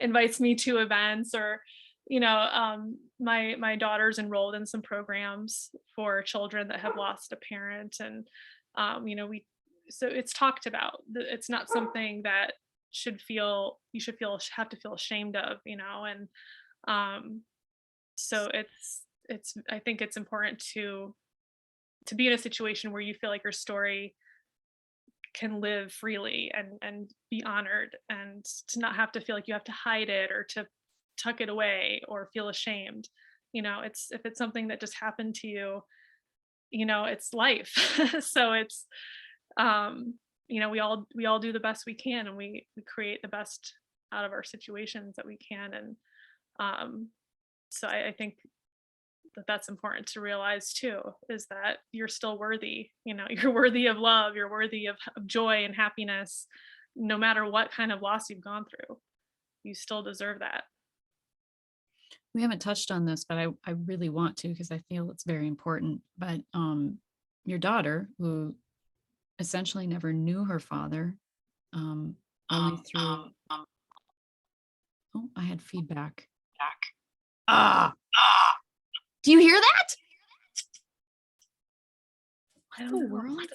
invites me to events, or my daughter's enrolled in some programs for children that have lost a parent. And we so it's talked about. It's not something that you should feel have to feel ashamed of, and um so it's I think it's important to be in a situation where you feel like your story can live freely and be honored, and to not have to feel like you have to hide it or to tuck it away or feel ashamed. It's if it's something that just happened to you, it's life. So it's um we all do the best we can, and we create the best out of our situations that we can. And um so I think that that's important to realize too, is that you're still worthy. You're worthy of love, you're worthy of joy and happiness. no matter what kind of loss you've gone through, you still deserve that. We haven't touched on this, but I really want to because I feel it's very important. But your daughter, who essentially never knew her father, um, only through oh, I had feedback. Ah, do you hear that? I What don't the know. world?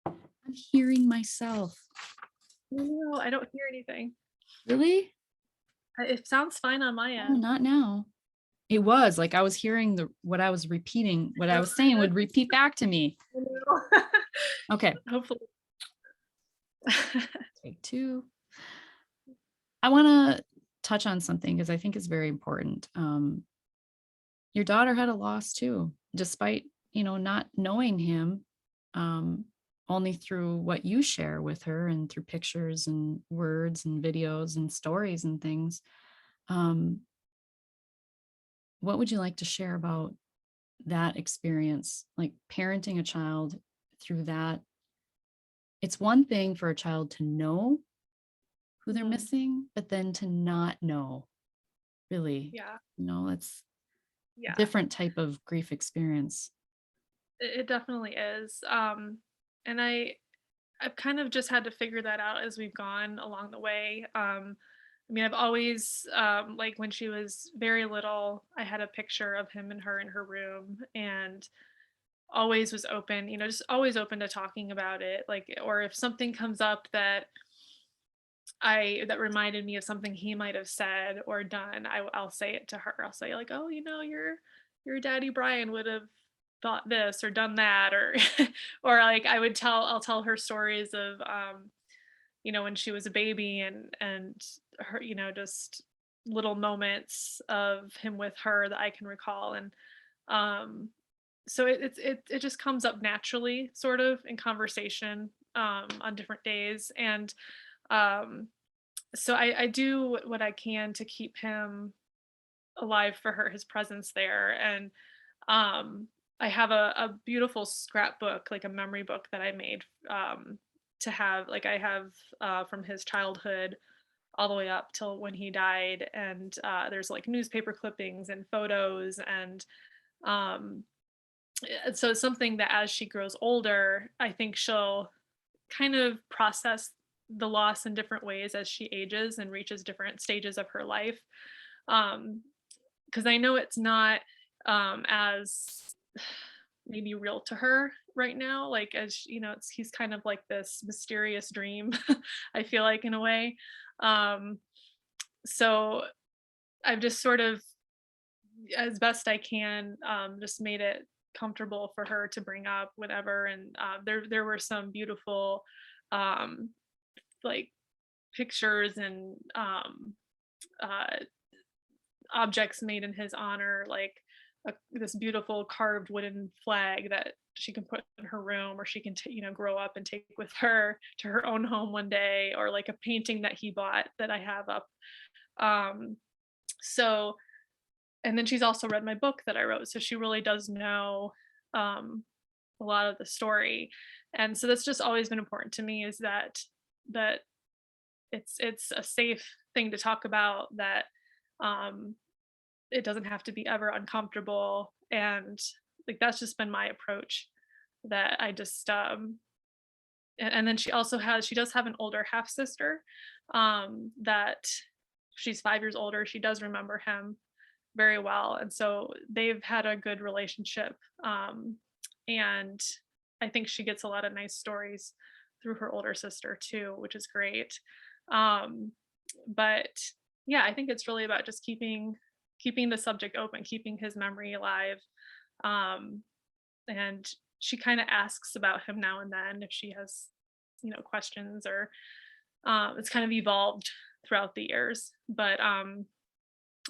I'm hearing myself. No, I don't hear anything. Really? It sounds fine on my Oh, end. not now. It was like I was hearing the what I was repeating, what I was saying would repeat back to me. I know. Okay, Hopefully. take two. I want to touch on something because I think it's very important. Your daughter had a loss too, despite, not knowing him, um, only through what you share with her and through pictures and words and videos and stories and things. Um, what would you like to share about that experience, like parenting a child through that? It's one thing for a child to know who they're Mhm. missing, but then to not know, really, Yeah, it's yeah. different type of grief experience. It definitely is. And I've kind of just had to figure that out as we've gone along the way. I mean, I've always, like when she was very little, I had a picture of him and her in her room, and always was open, just always open to talking about it. Like, or if something comes up that reminded me of something he might have said or done, I'll say it to her. I'll say like, "Oh, your daddy Brian would have thought this or done that," or or like I'll tell her stories of when she was a baby and her, just little moments of him with her that I can recall. And um so it just comes up naturally sort of in conversation on different days. And um so I do what I can to keep him alive for her, his presence there. And um, I have a beautiful scrapbook, like a memory book that I made to have, like I have from his childhood all the way up till when he died. And there's like newspaper clippings and photos. And um, so it's something that as she grows older, I think she'll kind of process the loss in different ways as she ages and reaches different stages of her life. Um, because I know it's not as maybe real to her right now. Like as he's kind of like this mysterious dream. I feel like in a way. Um, so I've just sort of, as best I can, just made it comfortable for her to bring up whenever. And there were some beautiful um, like pictures and uh, objects made in his honor, like this beautiful carved wooden flag that she can put in her room, or she can grow up and take with her to her own home one day, or like a painting that he bought that I have up. Um, so, and then she's also read my book that I wrote, so she really does know um, a lot of the story. And so that's just always been important to me, is that it's a safe thing to talk about, that um, it doesn't have to be ever uncomfortable. And like that's just been my approach, that I just and then she does have an older half sister that she's 5 years older. She does remember him very well, and so they've had a good relationship. And I think she gets a lot of nice stories through her older sister too, which is great. um but yeah, I think it's really about just keeping the subject open, keeping his memory alive. Um, and she kind of asks about him now and then if she has, questions, or it's kind of evolved throughout the years. But and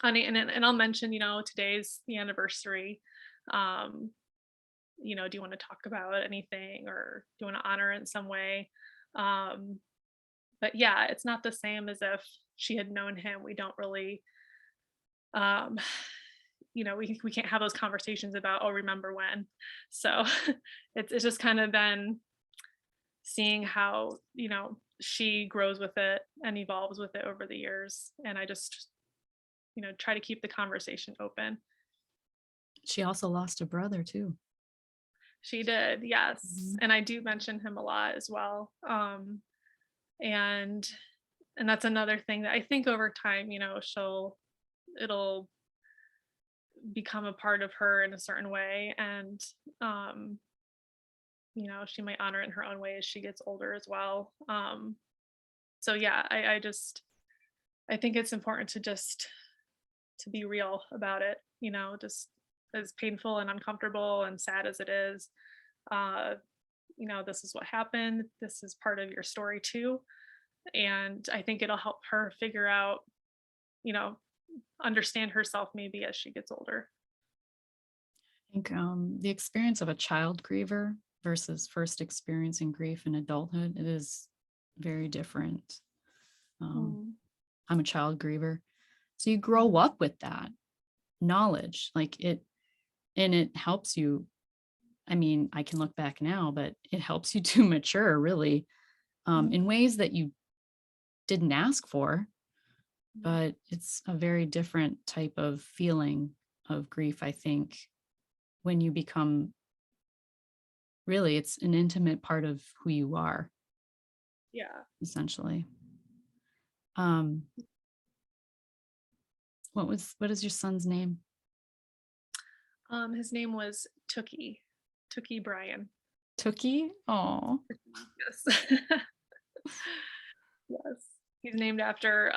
I'll mention, today's the anniversary. Um, do you want to talk about anything, or do you want to honor in some way? Um, but yeah, it's not the same as if she had known him. We don't really um we can't have those conversations about, oh, remember when. So it's just kind of been seeing how, she grows with it and evolves with it over the years. And I just, try to keep the conversation open. She also lost a brother too. She did, yes. Mhm. And I do mention him a lot as well. And that's another thing that I think over time, it'll become a part of her in a certain way. And um, she might honor it in her own way as she gets older as well. So yeah, I just I think it's important to just to be real about it, just as painful and uncomfortable and sad as it is. Uh, this is what happened. This is part of your story too. And I think it'll help her figure out, you know, understand herself maybe as she gets older. I think the experience of a child griever versus first experiencing grief in adulthood, it is very different. Um, Mm, I'm a child griever. So you grow mhm. up with that knowledge, like it, and it helps you. I mean, I can look back now, but it helps you to mature really in Mhm. ways that you didn't ask for, Mhm. but it's a very different type of feeling of grief, I think, when you become really, it's an intimate part of who you are, Yeah. essentially. Um, what is your son's name? His name was Tookie. Tookie Bryan. Tookie? Oh, Yes. Yes. He's named after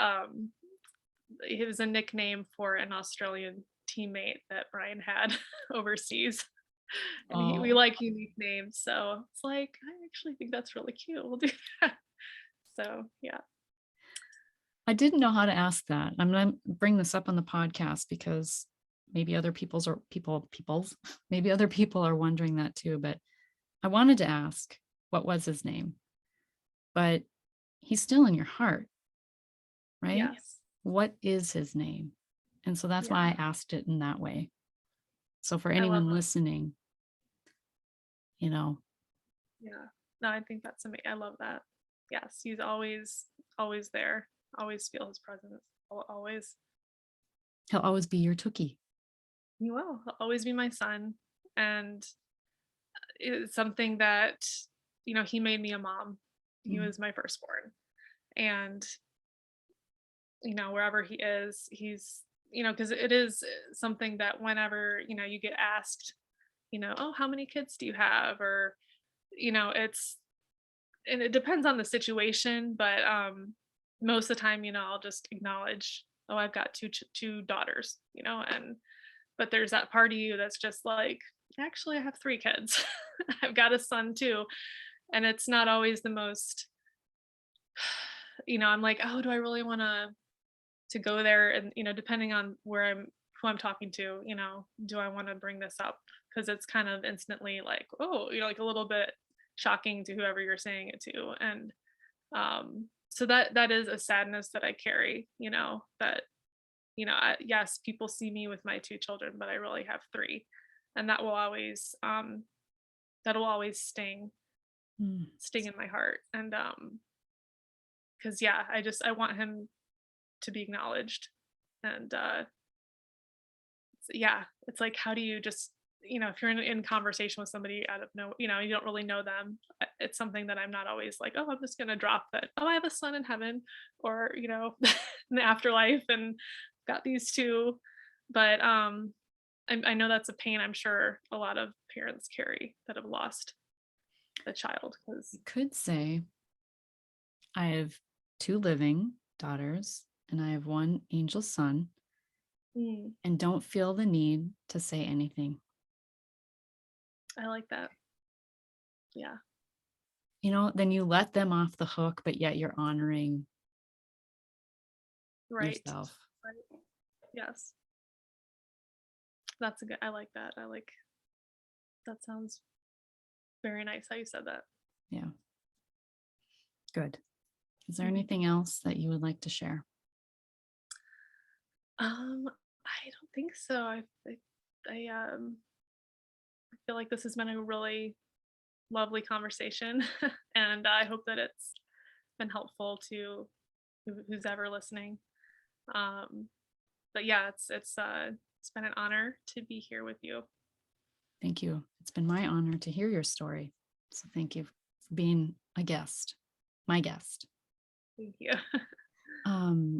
it was a nickname for an Australian teammate that Brian had overseas. And we oh. like unique names, so it's like I actually think that's really cute. We'll do that. So yeah. I didn't know how to ask that. I'm gonna bring this up on the podcast because maybe other people's maybe other people are wondering that too. But I wanted to ask what was his name, but he's still in your heart, right? Yes. What is his name? And so that's why Yeah. I asked it in that way. So for I love anyone that. listening, you know, Yeah. No, I think that's amazing. I love that. Yes, he's always there. Always feel his presence. Always. he'll always be your Tookie. He will. He'll always be my son. And it's something that, he made me a mom. He Mm. was my firstborn. And, wherever he is, he's, because it is something that whenever, you get asked, oh, how many kids do you have? Or, it's, and it depends on the situation, but most of the time, I'll just acknowledge, oh, I've got two daughters, and but there's that part of you that's just like, actually, I have three kids. I've got a son too, and it's not always the most, I'm like, oh, do I really want to go there? And depending on who I'm talking to, do I want to bring this up? Because it's kind of instantly like, oh, like a little bit shocking to whoever you're saying it to. And so that is a sadness that I carry, that yes, people see me with my two children, but I really have three, and that'll always Mm. sting in my heart. And because yeah, I want him to be acknowledged. And yeah, it's like, how do you just, if you're in conversation with somebody out of no, you don't really know them. It's something that I'm not always like, oh, I'm just gonna drop that. Oh, I have a son in heaven, or in the afterlife, and got these two. But I know that's a pain I'm sure a lot of parents carry that have lost a child. Because You could say, I have two living daughters and I have one angel son, and don't feel the need to say anything. I like that. Yeah. Then you let them off the hook, but yet you're honoring Right. yourself. Right. Yes. That's a good. I like that. That sounds very nice how you said that. Yeah, good. Is there Mhm. anything else that you would like to share? I don't think so. I feel like this has been a really lovely conversation. And I hope that it's been helpful to who's ever listening. Um, but yeah, it's been an honor to be here with you. Thank you. It's been my honor to hear your story. So thank you for being a guest, my guest. Thank you.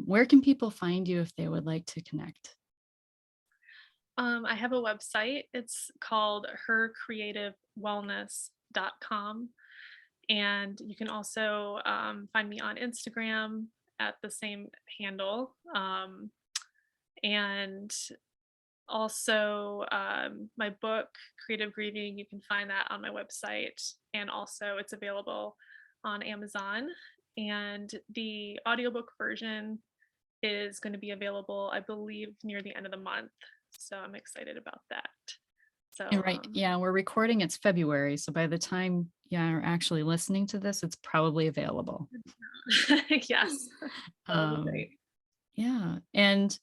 Where can people find you if they would like to connect? I have a website. It's called hercreativewellness.com. And you can also find me on Instagram at the same handle. And also, my book, Creative Grieving, you can find that on my website. And also, it's available on Amazon. And the audiobook version is going to be available, I believe, near the end of the month. So I'm excited about that. You're So, right. Yeah, we're recording. It's February. So by the time you're actually listening to this, it's probably available. yes, that'll be Um, great. yeah. And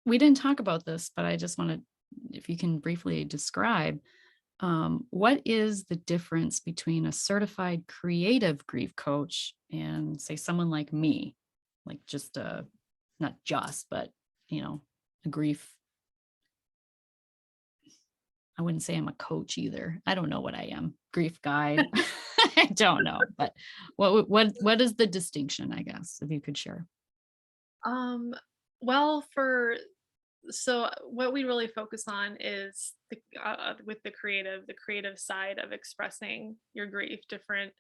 we didn't talk about this, but I just want to, if you can briefly describe what is the difference between a certified creative grief coach and, say, someone like me, like just a, not just, but, a grief. I wouldn't say I'm a coach either. I don't know what I am. Grief guide. I don't know, but what is the distinction, I guess, if you could share? Um, well, for so what we really focus on is with the creative side of expressing your grief, different.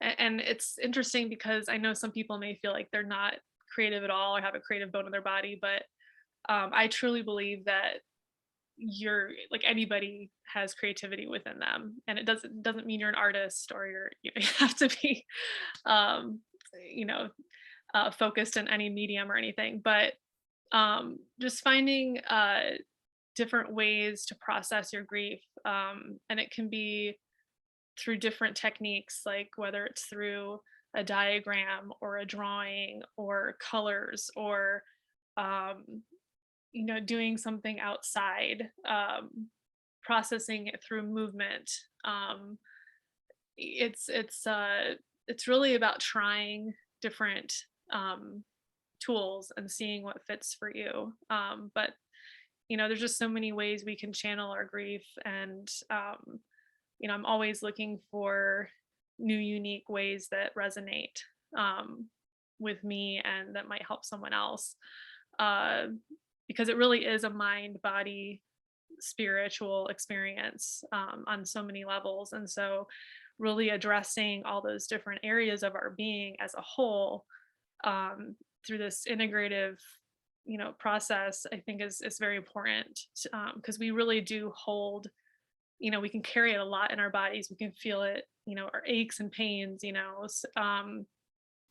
And it's interesting because I know some people may feel like they're not creative at all or have a creative bone in their body, but I truly believe that you're like anybody has creativity within them, and it doesn't mean you're an artist or you have to be um you know focused in any medium or anything, but just finding different ways to process your grief, and it can be through different techniques, like whether it's through a diagram or a drawing or colors or um, doing something outside, processing it through movement. um, it's really about trying different um, tools and seeing what fits for you. But there's just so many ways we can channel our grief, and I'm always looking for new, unique ways that resonate um, with me and that might help someone else. Uh, because it really is a mind, body, spiritual experience on so many levels. And so, really addressing all those different areas of our being as a whole, through this integrative process, I think is very important, because we really do hold, we can carry it a lot in our bodies. We can feel it, our aches and pains.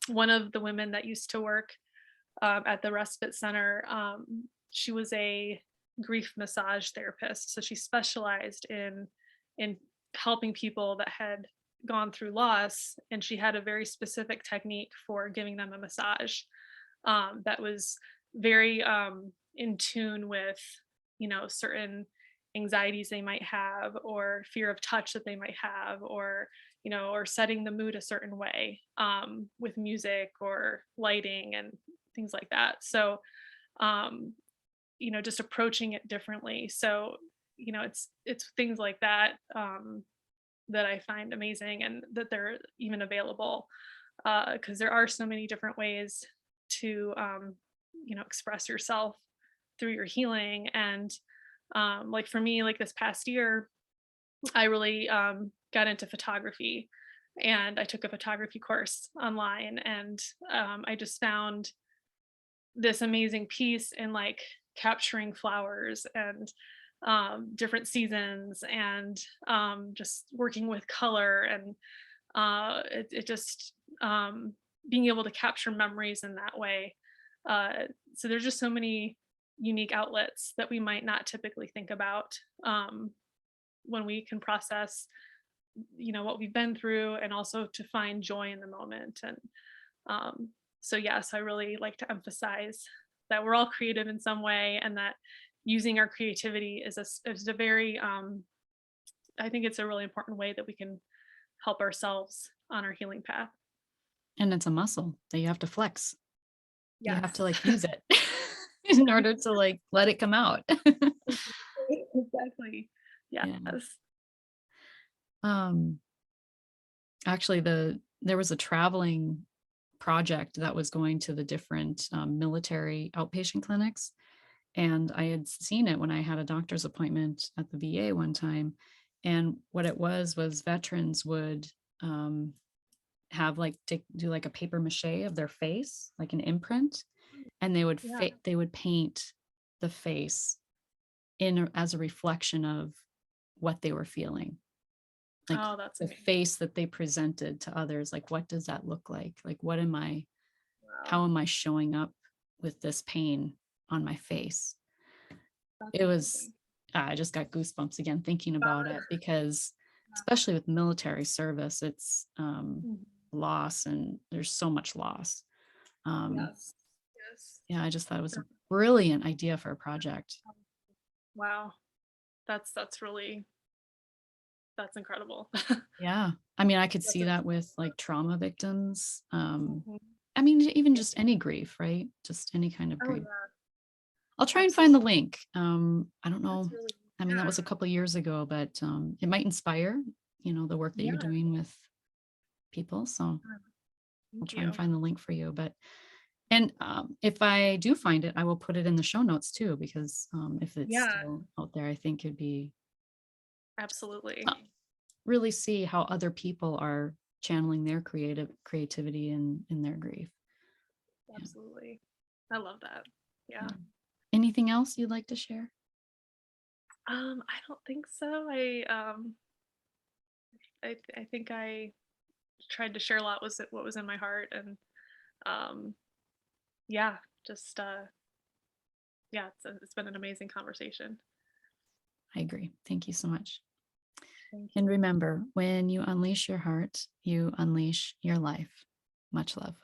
One of the women that used to work at the respite center, she was a grief massage therapist, so she specialized in helping people that had gone through loss, and she had a very specific technique for giving them a massage that was very in tune with certain anxieties they might have, or fear of touch that they might have, or setting the mood a certain way with music or lighting and things like that. So um, just approaching it differently. So it's things like that that I find amazing, and that they're even available, because there are so many different ways to express yourself through your healing. And like for me, like this past year, I really got into photography, and I took a photography course online, and I just found this amazing piece in like capturing flowers and different seasons, and just working with color, and it just being able to capture memories in that way. So there's just so many unique outlets that we might not typically think about when we can process what we've been through, and also to find joy in the moment. And um, so yes, I really like to emphasize that we're all creative in some way, and that using our creativity is a very I think it's a really important way that we can help ourselves on our healing path. And it's a muscle that you have to flex. You have to Yes. like use it in order to like let it come out. Exactly. Yes. Yeah. Um, Actually, there was a traveling project that was going to the different military outpatient clinics. And I had seen it when I had a doctor's appointment at the VA one time. And what it was veterans would um, have like do like a paper mache of their face, like an imprint, and Yeah. they would paint the face as a reflection of what they were feeling, like Oh, that's the amazing. face that they presented to others. Like, what does that look like what am I Wow. how am I showing up with this pain on my face? That's It was amazing. I just got goosebumps again thinking about Uh, it because yeah. especially with military service, it's Mhm. loss and there's so much loss. Um, Yes. Yes. yeah, I just thought it was a Sure. brilliant idea for a project. Wow. That's really that's incredible. Yeah. I mean, I could That's see a that with like trauma victims. Mhm. I mean, even Yeah. just any grief, right? Just any kind of Oh, grief. yeah. I'll try and find the Absolutely. link. I don't That's know. really I mean, that yeah. was a couple years ago, but it might inspire, the work that you're Yeah. doing with people. So Yeah. I'll Thank try and you. find the link for you. But and if I do find it, I will put it in the show notes too, because if it's Yeah. still out there, I think it'd be Absolutely. uh, really see how other people are channeling their creativity in their grief. Yeah. Absolutely. I love that. Yeah. Yeah. Anything else you'd like to share? I don't think so. I think I tried to share a lot was what was in my heart and um yeah, just yeah, it's been an amazing conversation. I agree. Thank you so much. Thank And you. remember, when you unleash your heart, you unleash your life. Much love.